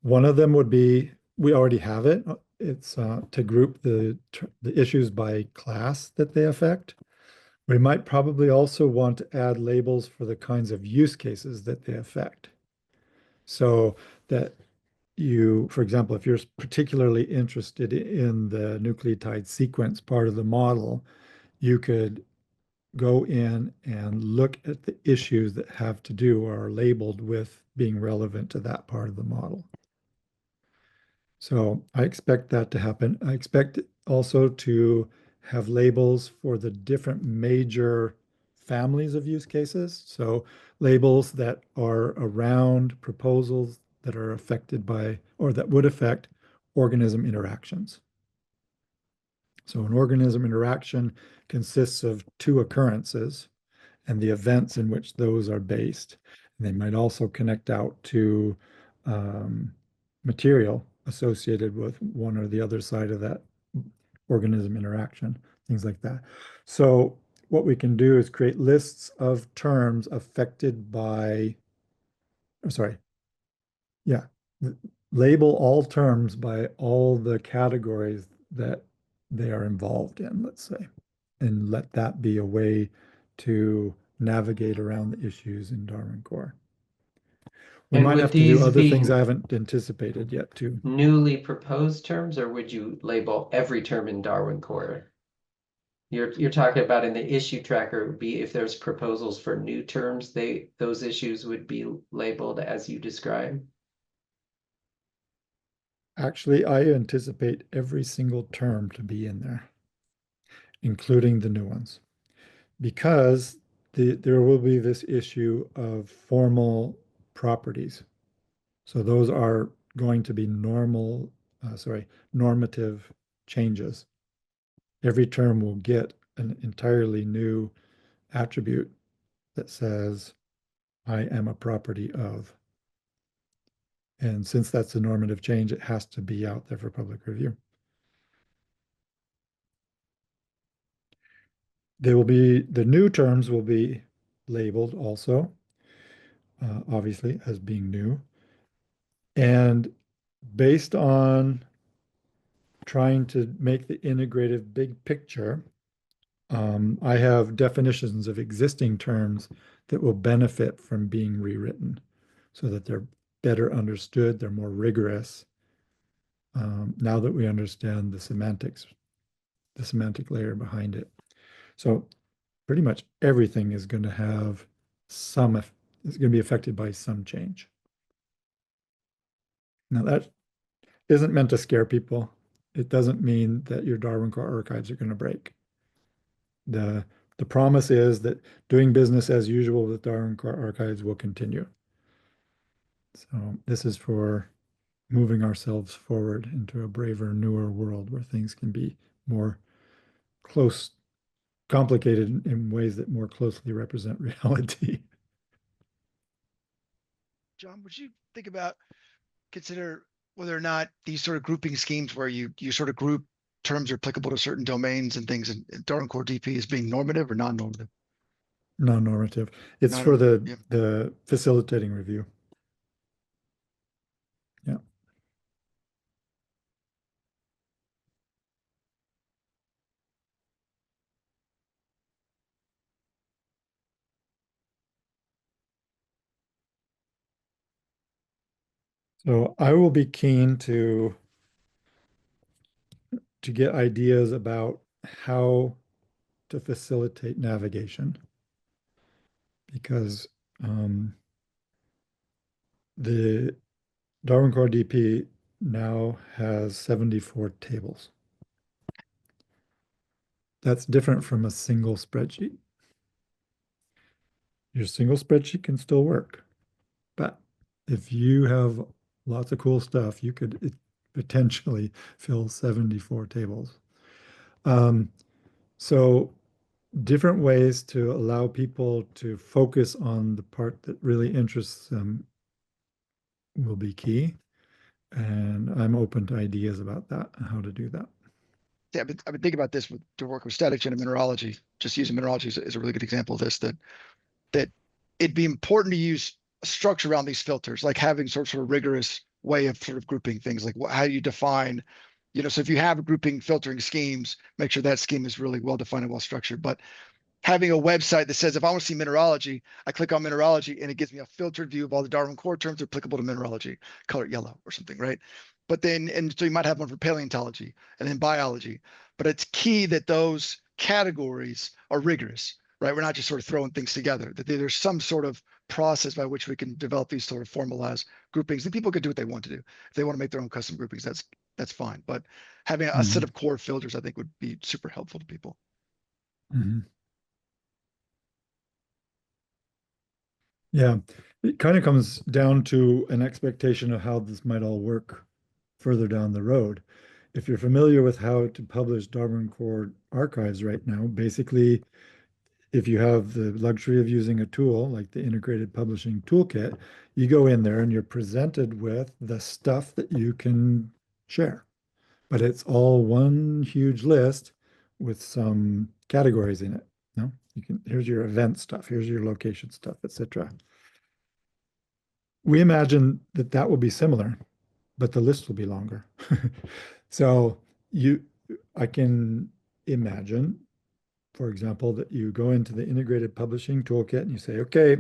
One of them would be, we already have it. It's to group the issues by class that they affect. We might probably also want to add labels for the kinds of use cases that they affect. So that you, for example, if you're particularly interested in the nucleotide sequence part of the model, you could go in and look at the issues that have to do or are labeled with being relevant to that part of the model. So I expect that to happen. I expect also to have labels for the different major families of use cases. So labels that are around proposals that are affected by or that would affect organism interactions. So an organism interaction consists of two occurrences and the events in which those are based. And they might also connect out to material associated with one or the other side of that organism interaction, things like that. So what we can do is create lists of terms affected by, label all terms by all the categories that they are involved in, let's say, and let that be a way to navigate around the issues in Darwin Core. We And might would have to do these other be things I haven't anticipated yet too. newly proposed terms, or would you label every term in Darwin Core? You're talking about in the issue tracker would be if there's proposals for new terms, those issues would be labeled as you described. Actually, I anticipate every single term to be in there. including the new ones, because there will be this issue of formal properties. So those are going to be normative changes. Every term will get an entirely new attribute that says, I am a property of. And since that's a normative change, it has to be out there for public review. The new terms will be labeled also, obviously, as being new. And based on trying to make the integrative big picture, I have definitions of existing terms that will benefit from being rewritten so that they're better understood, they're more rigorous. Now that we understand the semantics, the semantic layer behind it. So pretty much everything is going to have is going to be affected by some change. Now that isn't meant to scare people. It doesn't mean that your Darwin Core archives are going to break. The promise is that doing business as usual with Darwin Core archives will continue. So this is for moving ourselves forward into a braver, newer world where things can be more complicated in ways that more closely represent reality. John, would you consider whether or not these sort of grouping schemes where you sort of group terms are applicable to certain domains and things and Darwin Core DP as being normative or non-normative? Non-normative. It's for Non-normative, yeah. the facilitating review. Yeah. So I will be keen to get ideas about how to facilitate navigation, because the Darwin Core DP now has 74 tables. That's different from a single spreadsheet. Your single spreadsheet can still work, but if you have lots of cool stuff, you could potentially fill 74 tables. So different ways to allow people to focus on the part that really interests them will be key. And I'm open to ideas about that and how to do that. Yeah, but I would think about this to work with static and mineralogy. Just using mineralogy is a really good example of this. That it'd be important to use a structure around these filters, like having sort of rigorous way of sort of grouping things, like how you define. So if you have grouping filtering schemes, make sure that scheme is really well defined and well structured. But having a website that says, if I want to see mineralogy, I click on mineralogy and it gives me a filtered view of all the Darwin Core terms applicable to mineralogy, color it yellow or something, right? But then, and so you might have one for paleontology and then biology, but it's key that those categories are rigorous, right? We're not just sort of throwing things together, that there's some sort of process by which we can develop these sort of formalized groupings, and people can do what they want to do. If they want to make their own custom groupings, that's fine. But having a set of core filters, I think, would be super helpful to people. Yeah, it kind of comes down to an expectation of how this might all work further down the road. If you're familiar with how to publish Darwin Core archives right now, basically, if you have the luxury of using a tool like the Integrated Publishing Toolkit, you go in there and you're presented with the stuff that you can share. But it's all one huge list with some categories in it. No, here's your event stuff, here's your location stuff, etc. We imagine that will be similar, but the list will be longer. So I can imagine, for example, that you go into the Integrated Publishing Toolkit and you say, okay,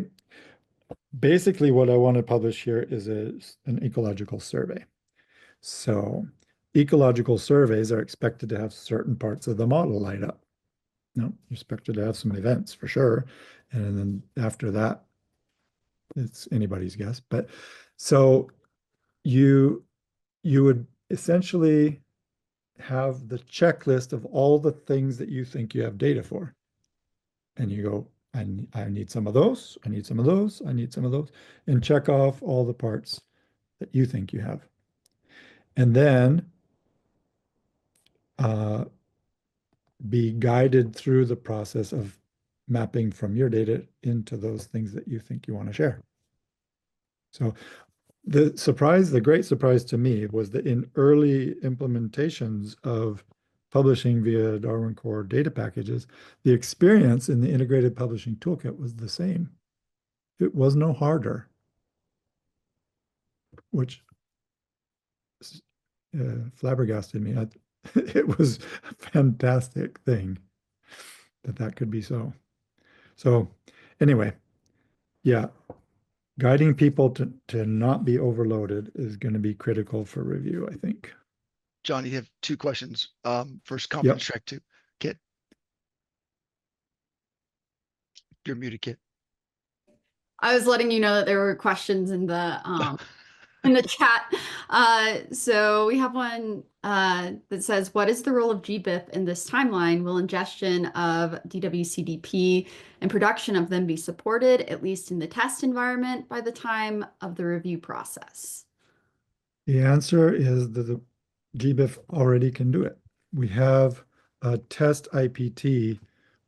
basically what I want to publish here is an ecological survey. So ecological surveys are expected to have certain parts of the model light up. No, you're expected to have some events for sure. And then after that, it's anybody's guess. But so you would essentially have the checklist of all the things that you think you have data for. And you go, I need some of those, I need some of those, I need some of those, and check off all the parts that you think you have. And then be guided through the process of mapping from your data into those things that you think you want to share. So the great surprise to me was that in early implementations of publishing via Darwin Core data packages, the experience in the integrated publishing toolkit was the same. It was no harder, which flabbergasted me. It was a fantastic thing that could be so. So anyway, yeah, guiding people to not be overloaded is going to be critical for review, I think. John, you have two questions. First, Yep. confidence track 2. Kit. You're muted, Kit. I was letting you know that there were questions in the chat. So we have one that says, what is the role of GBIF in this timeline? Will ingestion of DWCDP and production of them be supported, at least in the test environment, by the time of the review process? The answer is that the GBIF already can do it. We have a test IPT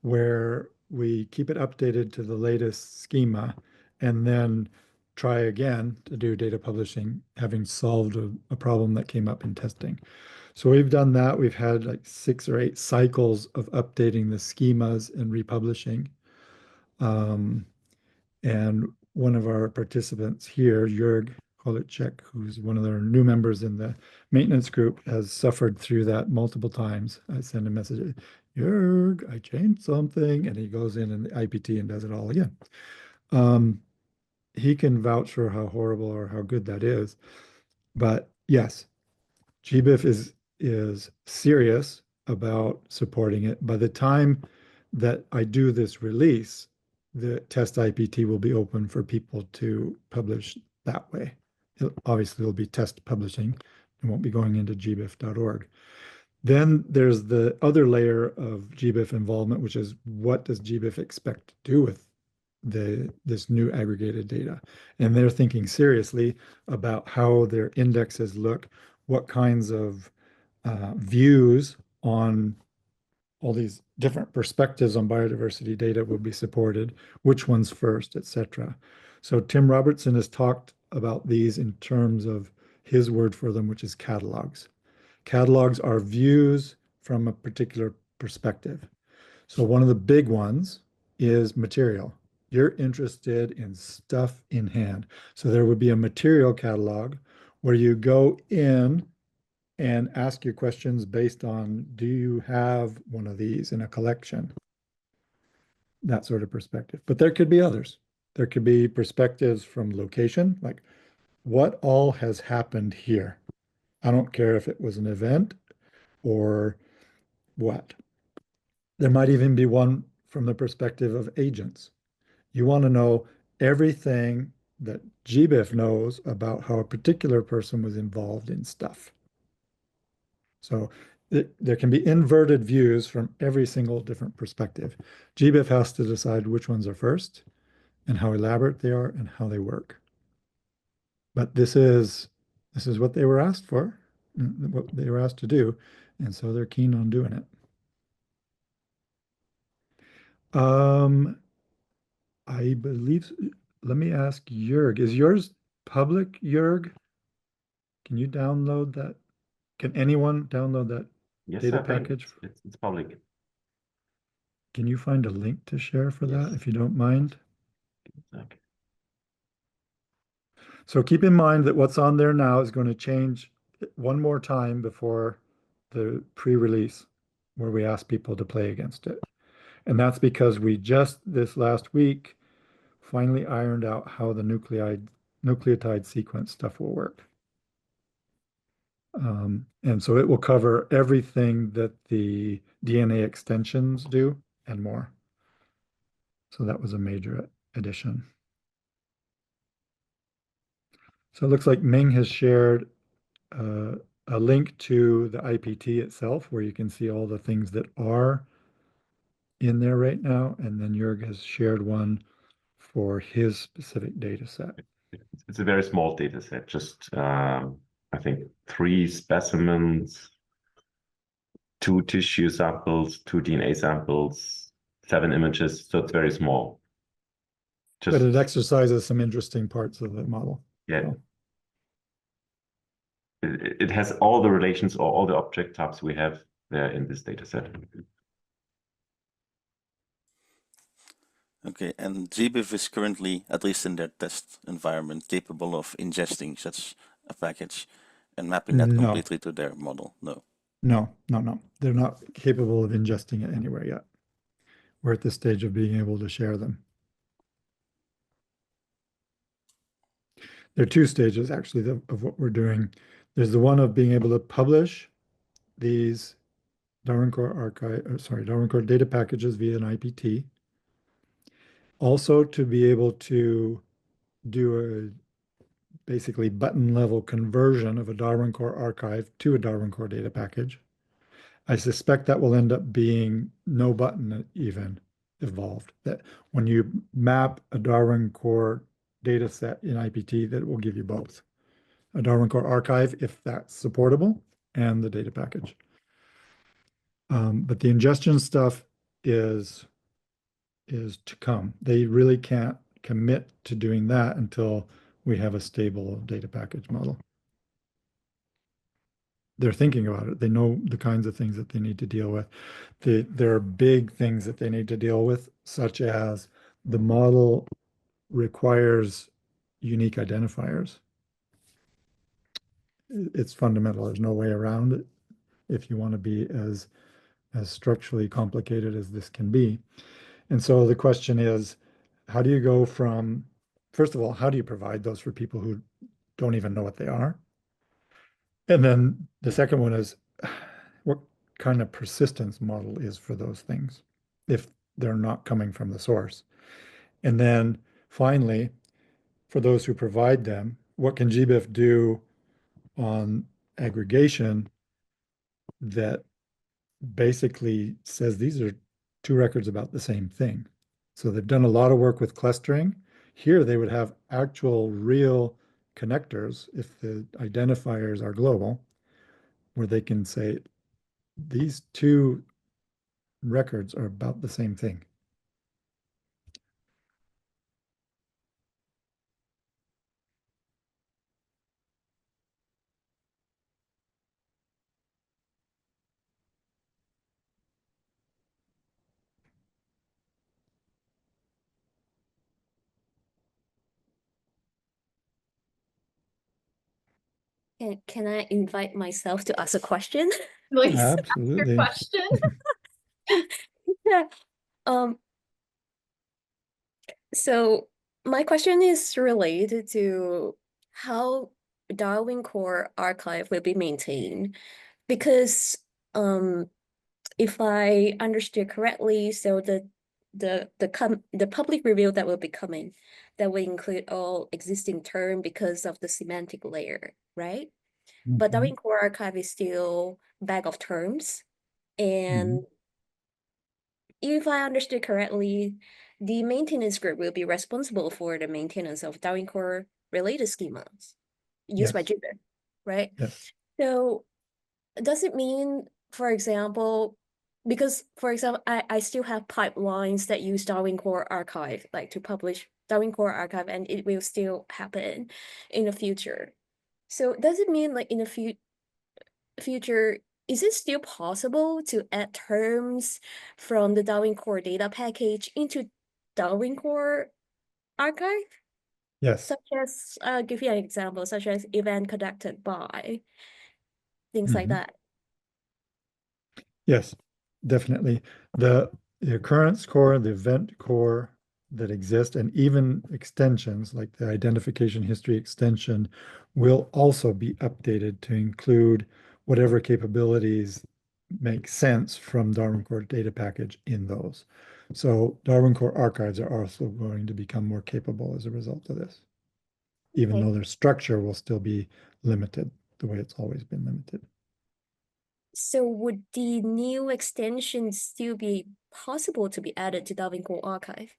where we keep it updated to the latest schema and then try again to do data publishing, having solved a problem that came up in testing. So we've done that. We've had like 6 or 8 cycles of updating the schemas and republishing. And one of our participants here, Jörg Kolicek, who's one of our new members in the maintenance group, has suffered through that multiple times. I send a message, Jörg, I changed something, and he goes in the IPT and does it all again. He can vouch for how horrible or how good that is. But yes, GBIF is serious about supporting it. By the time that I do this release, the test IPT will be open for people to publish that way. Obviously, it'll be test publishing and won't be going into gbif.org. Then there's the other layer of GBIF involvement, which is what does GBIF expect to do with this new aggregated data? And they're thinking seriously about how their indexes look, what kinds of views on all these different perspectives on biodiversity data will be supported, which ones first, etc. So Tim Robertson has talked about these in terms of his word for them, which is catalogs. Catalogs are views from a particular perspective. So one of the big ones is material. You're interested in stuff in hand. So there would be a material catalog where you go in and ask your questions based on, do you have one of these in a collection? That sort of perspective. But there could be others. There could be perspectives from location, like what all has happened here. I don't care if it was an event or what. There might even be one from the perspective of agents. You want to know everything that GBIF knows about how a particular person was involved in stuff. So there can be inverted views from every single different perspective. GBIF has to decide which ones are first and how elaborate they are and how they work. But this is what they were asked for, what they were asked to do, and so they're keen on doing it. I believe, let me ask Jörg, is yours public, Jörg? Can you download that? Can anyone download that Yes, data I think package? it's public. Can you find a link to share for that, Yes. if you don't mind? Okay. So keep in mind that what's on there now is going to change one more time before the pre-release, where we ask people to play against it. And that's because we just this last week finally ironed out how the nucleotide sequence stuff will work. And so it will cover everything that the DNA extensions do and more. So that was a major addition. So it looks like Ming has shared a link to the IPT itself where you can see all the things that are in there right now. And then Jörg has shared one for his specific data set. It's a very small data set, just I think 3 specimens, 2 tissue samples, 2 DNA samples, 7 images. So it's very small. But it exercises some interesting parts of the model. Yeah. So, It has all the relations or all the object types we have there in this data set. Okay, and GBIF is currently, at least in their test environment, capable of ingesting such a package and mapping that No. completely to their model. No. no. They're not capable of ingesting it anywhere yet. We're at the stage of being able to share them. There are 2 stages actually of what we're doing. There's the one of being able to publish these Darwin Core data packages via an IPT. Also to be able to do a basically button level conversion of a Darwin Core archive to a Darwin Core data package. I suspect that will end up being no button even evolved. That when you map a Darwin Core data set in IPT, that will give you both a Darwin Core archive, if that's supportable, and the data package. But the ingestion stuff is to come. They really can't commit to doing that until we have a stable data package model. They're thinking about it. They know the kinds of things that they need to deal with. There are big things that they need to deal with, such as the model requires unique identifiers. It's fundamental. There's no way around it if you want to be as structurally complicated as this can be. And so the question is, how do you go from, first of all, how do you provide those for people who don't even know what they are? And then the second one is, what kind of persistence model is for those things if they're not coming from the source? And then finally, for those who provide them, what can GBIF do on aggregation that basically says these are 2 records about the same thing? So they've done a lot of work with clustering. Here they would have actual real connectors if the identifiers are global, where they can say these 2 records are about the same thing. Can I invite myself to ask a question? Please, ask your Absolutely. question. Yeah. So my question is related to how Darwin Core archive will be maintained, because if I understood correctly, so the public review that will be coming, that will include all existing term because of the semantic layer, right? But Mhm. Darwin Core archive is still bag of terms, and if I understood correctly, the maintenance group will be responsible for the maintenance of Darwin Core related schemas used by Yes. GBIF, right? Yes. So does it mean, for example, because for example, I still have pipelines that use Darwin Core archive, like to publish Darwin Core archive, and it will still happen in the future. So does it mean like in the future, is it still possible to add terms from the Darwin Core data package into Darwin Core archive? Yes. Such as, give you an example, such as event conducted by, things like Mhm. that. Yes, definitely. The occurrence core, the event core that exist, and even extensions like the identification history extension will also be updated to include whatever capabilities make sense from Darwin Core data package in those. So Darwin Core archives are also going to become more capable as a result of this, even Okay. though their structure will still be limited. the way it's always been limited. So would the new extension still be possible to be added to Darwin Core Archive?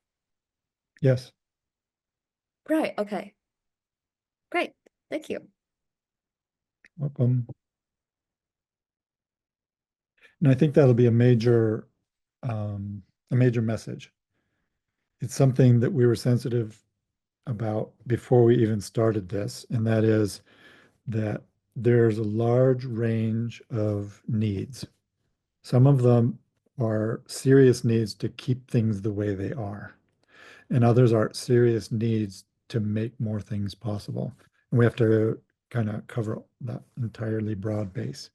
Yes. Right, okay. Great, thank you. Welcome. And I think that'll be a major message. It's something that we were sensitive about before we even started this, and that is that there's a large range of needs. Some of them are serious needs to keep things the way they are, and others are serious needs to make more things possible. And we have to kind of cover that entirely broad base.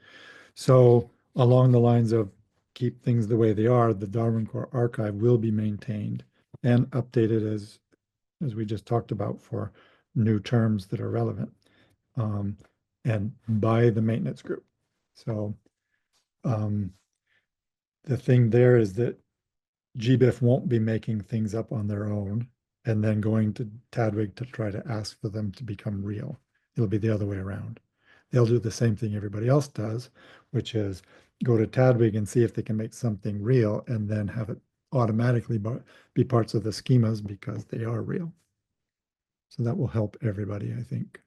So along the lines of keep things the way they are, the Darwin Core Archive will be maintained and updated as we just talked about for new terms that are relevant, and by the maintenance group. So the thing there is that GBIF won't be making things up on their own and then going to Tadwig to try to ask for them to become real. It'll be the other way around. They'll do the same thing everybody else does, which is go to Tadwig and see if they can make something real and then have it automatically be parts of the schemas because they are real. So that will help everybody, I think.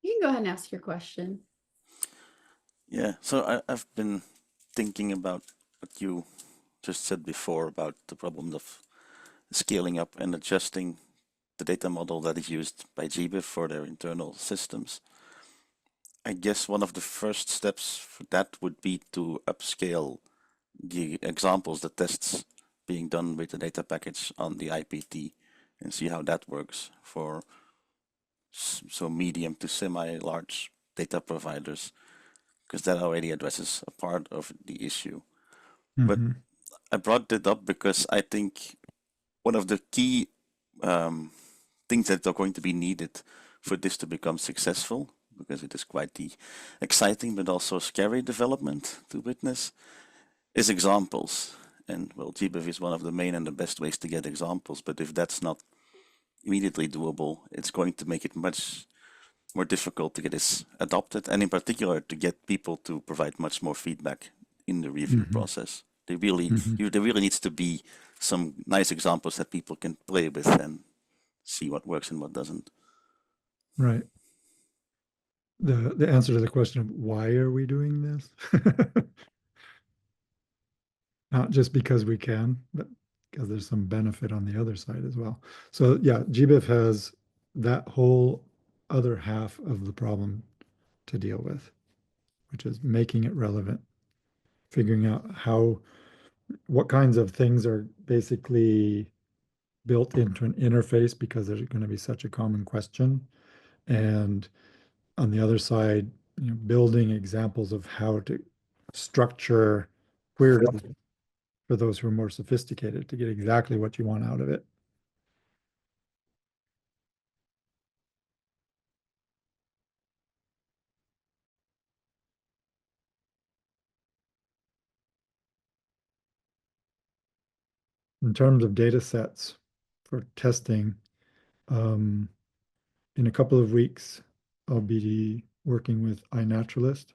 You can go ahead and ask your question. Yeah, so I've been thinking about what you just said before about the problem of scaling up and adjusting the data model that is used by GBIF for their internal systems. I guess one of the first steps for that would be to upscale the examples, the tests being done with the data package on the IPT and see how that works for so medium to semi-large data providers, because that already addresses a part of the issue. But I brought that up because I think one of the key things that are going to be needed for this to become successful, because it is quite the exciting but also scary development to witness, is examples. And well, GBIF is one of the main and the best ways to get examples, but if that's not immediately doable, it's going to make it much more difficult to get this adopted, and in particular to get people to provide much more feedback in the review process. There really needs to be some nice examples that people can play with and see what works and what doesn't. Right. The answer to the question of why are we doing this? Not just because we can, but because there's some benefit on the other side as well. So yeah, GBIF has that whole other half of the problem to deal with, which is making it relevant, figuring out what kinds of things are basically built into an interface because there's going to be such a common question. And on the other side, building examples of how to structure queries for those who are more sophisticated to get exactly what you want out of it. In terms of data sets for testing, in a couple of weeks, I'll be working with iNaturalist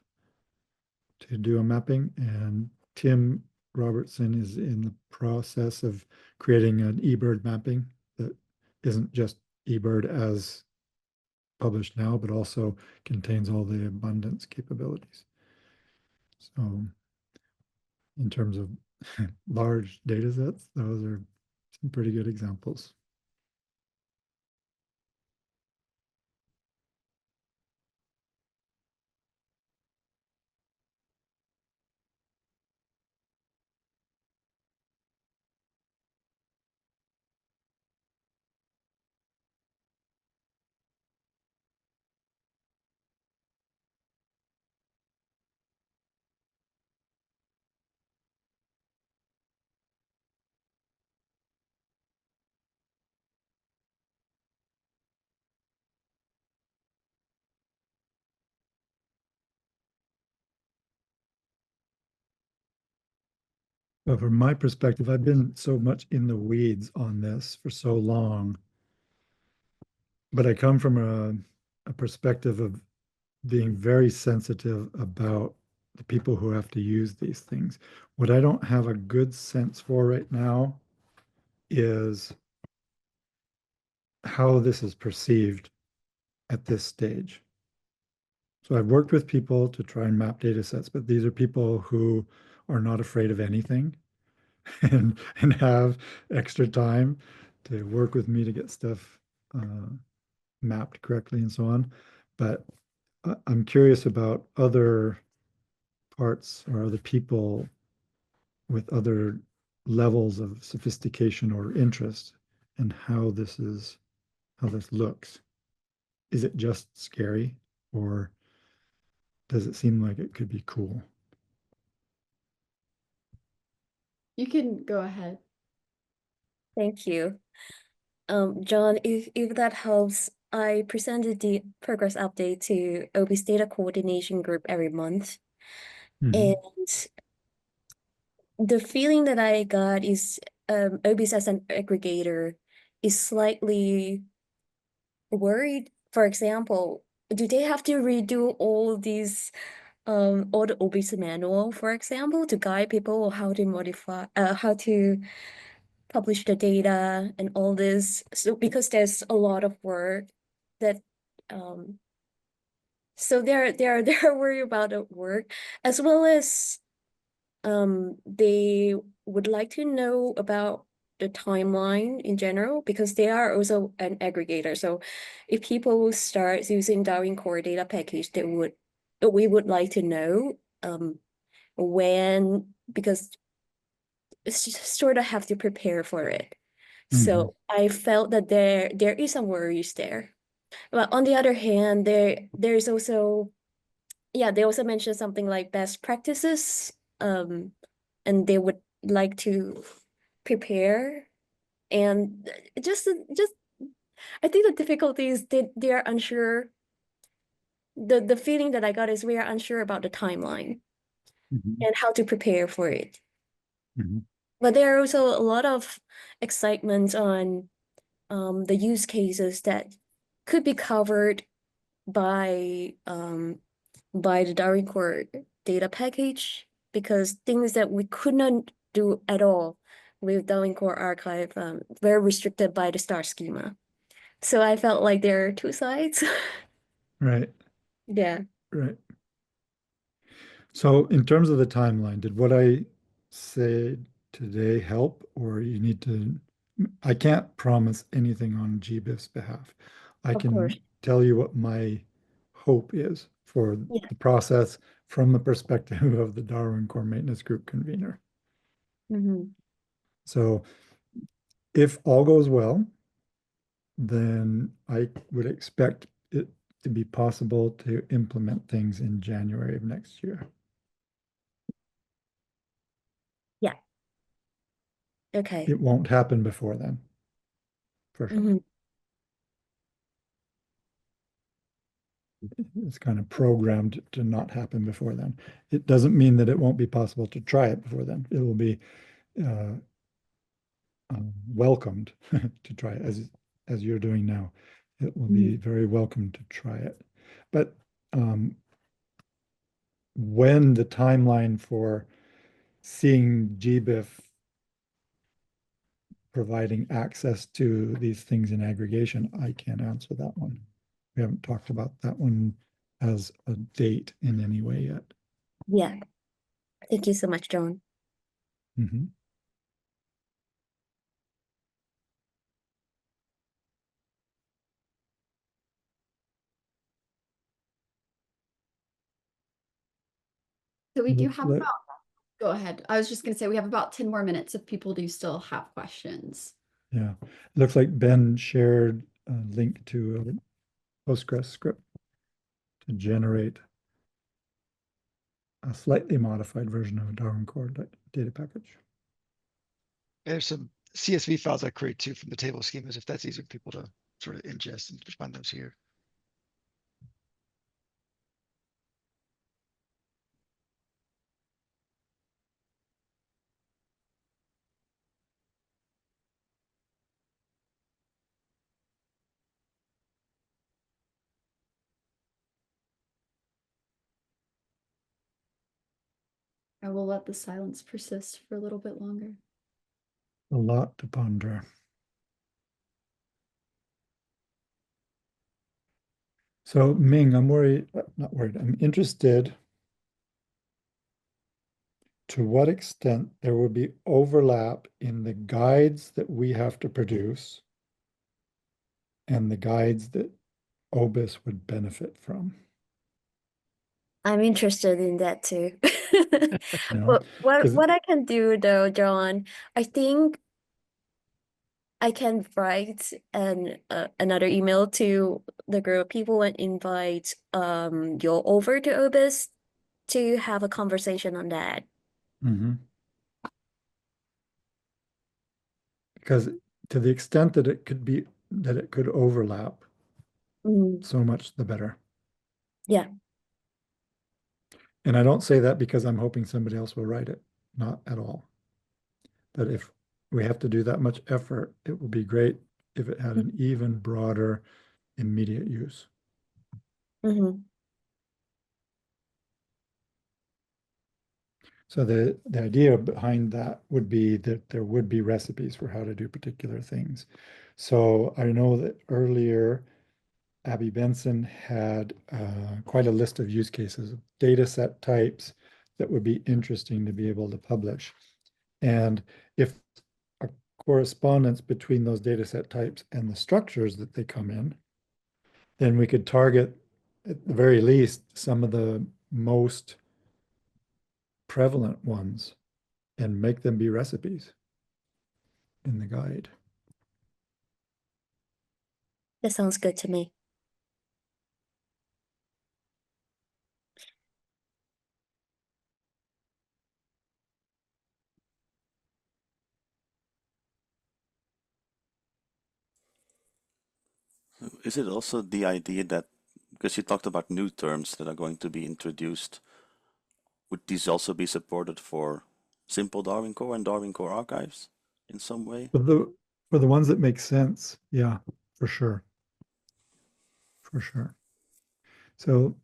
to do a mapping, and Tim Robertson is in the process of creating an eBird mapping that isn't just eBird as published now, but also contains all the abundance capabilities. So in terms of large data sets, those are some pretty good examples. But from my perspective, I've been so much in the weeds on this for so long. But I come from a perspective of being very sensitive about the people who have to use these things. What I don't have a good sense for right now is how this is perceived at this stage. So I've worked with people to try and map data sets, but these are people who are not afraid of anything and have extra time to work with me to get stuff mapped correctly and so on. But I'm curious about other parts or other people with other levels of sophistication or interest and how this looks. Is it just scary, or does it seem like it could be cool? You can go ahead. Thank you. John, if that helps, I presented the progress update to OB's data coordination group every month. Mhm. And the feeling that I got is OBS as an aggregator is slightly worried. For example, do they have to redo all these all the OBS manual, for example, to guide people how to modify how to publish the data and all this? So because there's a lot of work that so they're worried about the work, as well as they would like to know about the timeline in general, because they are also an aggregator. So if people start using Darwin Core data package, we would like to know when, because it's just sort of have to prepare for it. So I felt that there is some worries there. But on the other hand, there's also, yeah, they also mentioned something like best practices, and they would like to prepare. And just I think the difficulty is they are unsure. The feeling that I got is we are unsure about the timeline and how to prepare for it. Mhm. But there are also a lot of excitement on the use cases that could be covered by the Darwin Core data package, because things that we could not do at all with Darwin Core archive very restricted by the star schema. So I felt like there are two sides. Right, Yeah. right. So in terms of the timeline, did what I say today help, or you need to, I can't promise anything on GBIF's behalf. I Of can course. tell you what my hope is for Yeah. the process from the perspective of the Darwin Core Maintenance Group convener. Mhm. So if all goes well, then I would expect it to be possible to implement things in January of next year. Yeah. Okay. It won't happen before then, for sure. Mhm. It's kind of programmed to not happen before then. It doesn't mean that it won't be possible to try it before then. It will be uh, welcomed to try it as you're doing now. It will be very welcome to try it. But when the timeline for seeing GBIF providing access to these things in aggregation, I can't answer that one. We haven't talked about that one as a date in any way yet. Yeah. Thank you so much, John. Mhm. So we do Looks have like- about, go ahead. I was just going to say we have about 10 more minutes if people do still have questions. Yeah, looks like Ben shared a link to a Postgres script to generate a slightly modified version of a Darwin Core data package. There's some CSV files I create too from the table schemas, if that's easier for people to sort of ingest and find those here. I will let the silence persist for a little bit longer. A lot to ponder. So Ming, I'm worried, not worried, I'm interested to what extent there will be overlap in the guides that we have to produce and the guides that OBIS would benefit from. I'm interested in that too. You know, But 'cause- what I can do though, John, I think I can write another email to the group of people and invite you over to OBIS to have a conversation on that. Mhm. Because to the extent that it could overlap, Mm, so much the better. yeah. And I don't say that because I'm hoping somebody else will write it, not at all. But if we have to do that much effort, it would be great if it had an even broader immediate use. Mm-hmm. So the idea behind that would be that there would be recipes for how to do particular things. So I know that earlier Abby Benson had quite a list of use cases, of data set types that would be interesting to be able to publish. And if a correspondence between those data set types and the structures that they come in, then we could target, at the very least, some of the most prevalent ones and make them be recipes in the guide. That sounds good to me. Is it also the idea that, because you talked about new terms that are going to be introduced, would these also be supported for simple Darwin Core and Darwin Core archives in some way? For the ones that make sense, yeah, for sure. For sure. So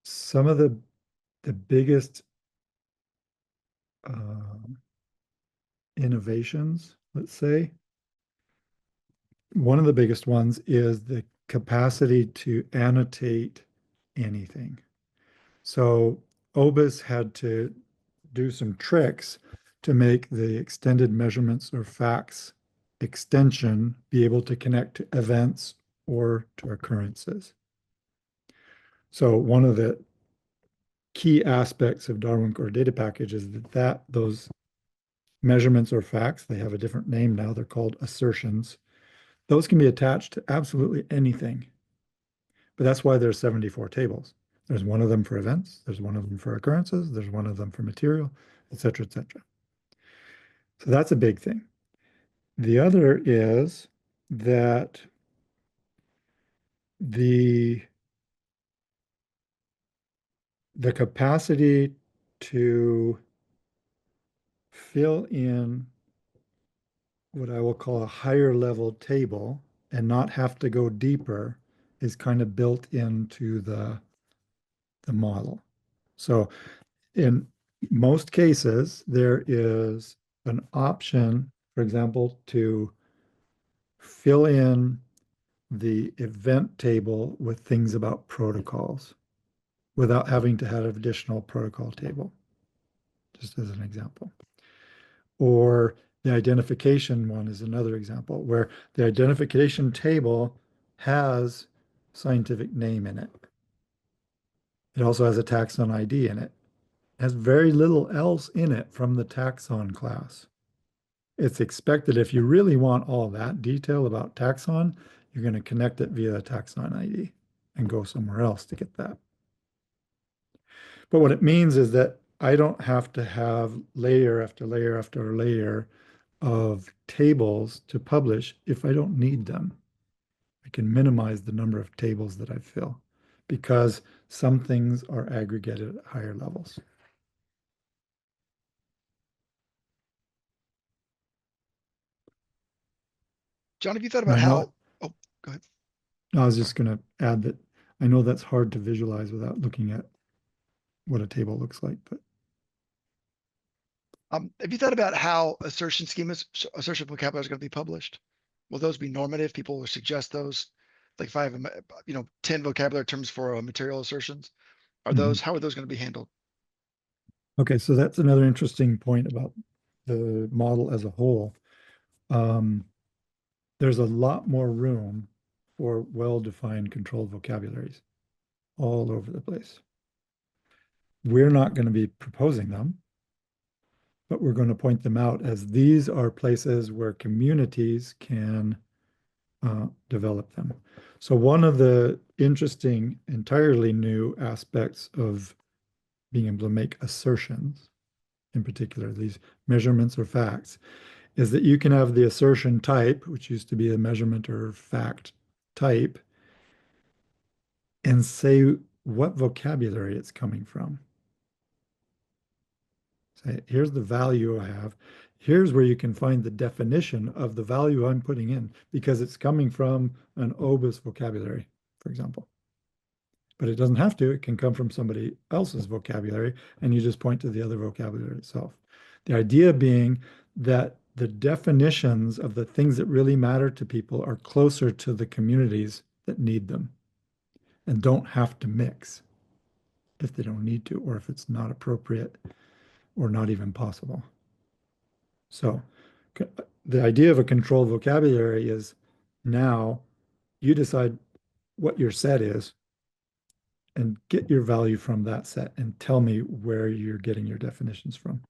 some of the biggest innovations, let's say, one of the biggest ones is the capacity to annotate anything. So OBIS had to do some tricks to make the extended measurements or facts extension be able to connect to events or to occurrences. So one of the key aspects of Darwin Core Data Package is that those measurements or facts, they have a different name now, they're called assertions. Those can be attached to absolutely anything. But that's why there's 74 tables. There's one of them for events, there's one of them for occurrences, there's one of them for material, et cetera, et cetera. So that's a big thing. The other is that the capacity to fill in what I will call a higher level table and not have to go deeper is kind of built into the model. So in most cases, there is an option, for example, to fill in the event table with things about protocols without having to have an additional protocol table, just as an example. Or the identification one is another example where the identification table has scientific name in it. It also has a taxon ID in it. It has very little else in it from the taxon class. It's expected if you really want all that detail about taxon, you're going to connect it via the taxon ID and go somewhere else to get that. But what it means is that I don't have to have layer after layer after layer of tables to publish if I don't need them. I can minimize the number of tables that I fill because some things are aggregated at higher levels. John, have you thought And about I know, how, oh, go ahead. I was just going to add that I know that's hard to visualize without looking at what a table looks like, but Have you thought about how assertion schemas, assertion vocabulary is going to be published? Will those be normative? People will suggest those. Like if I have, 10 vocabulary terms for material assertions, are those, how are those going to be handled? okay, so that's another interesting point about the model as a whole. There's a lot more room for well-defined controlled vocabularies all over the place. We're not going to be proposing them, but we're going to point them out as these are places where communities can develop them. So one of the interesting, entirely new aspects of being able to make assertions, in particular, these measurements or facts, is that you can have the assertion type, which used to be a measurement or fact type, and say what vocabulary it's coming from. Say, here's the value I have. Here's where you can find the definition of the value I'm putting in because it's coming from an obus vocabulary, for example. But it doesn't have to. It can come from somebody else's vocabulary, and you just point to the other vocabulary itself. The idea being that the definitions of the things that really matter to people are closer to the communities that need them and don't have to mix if they don't need to or if it's not appropriate or not even possible. So the idea of a controlled vocabulary is now you decide what your set is and get your value from that set and tell me where you're getting your definitions from.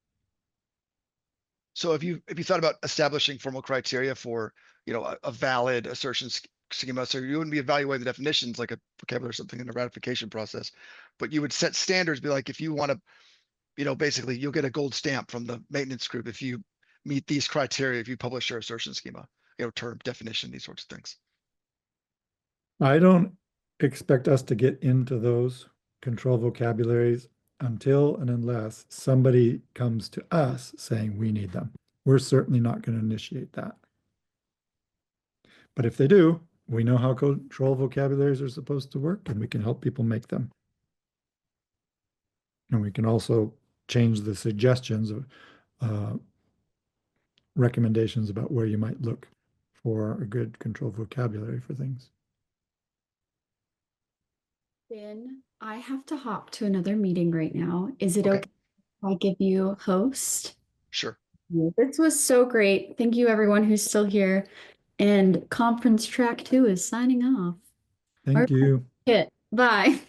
So if you thought about establishing formal criteria for, a valid assertion schema, so you wouldn't be evaluating the definitions like a vocabulary or something in the ratification process, but you would set standards, be like, if you want to, basically you'll get a gold stamp from the maintenance group if you meet these criteria, if you publish your assertion schema, term, definition, these sorts of things. I don't expect us to get into those control vocabularies until and unless somebody comes to us saying we need them. We're certainly not going to initiate that. But if they do, we know how control vocabularies are supposed to work and we can help people make them. And we can also change the suggestions of recommendations about where you might look for a good control vocabulary for things. Ben, I have to hop to another meeting right now. Is it Okay. okay if I give you host? Sure. This was so great. Thank you, everyone who's still here. And conference track 2 is signing off. Thank you. Bye.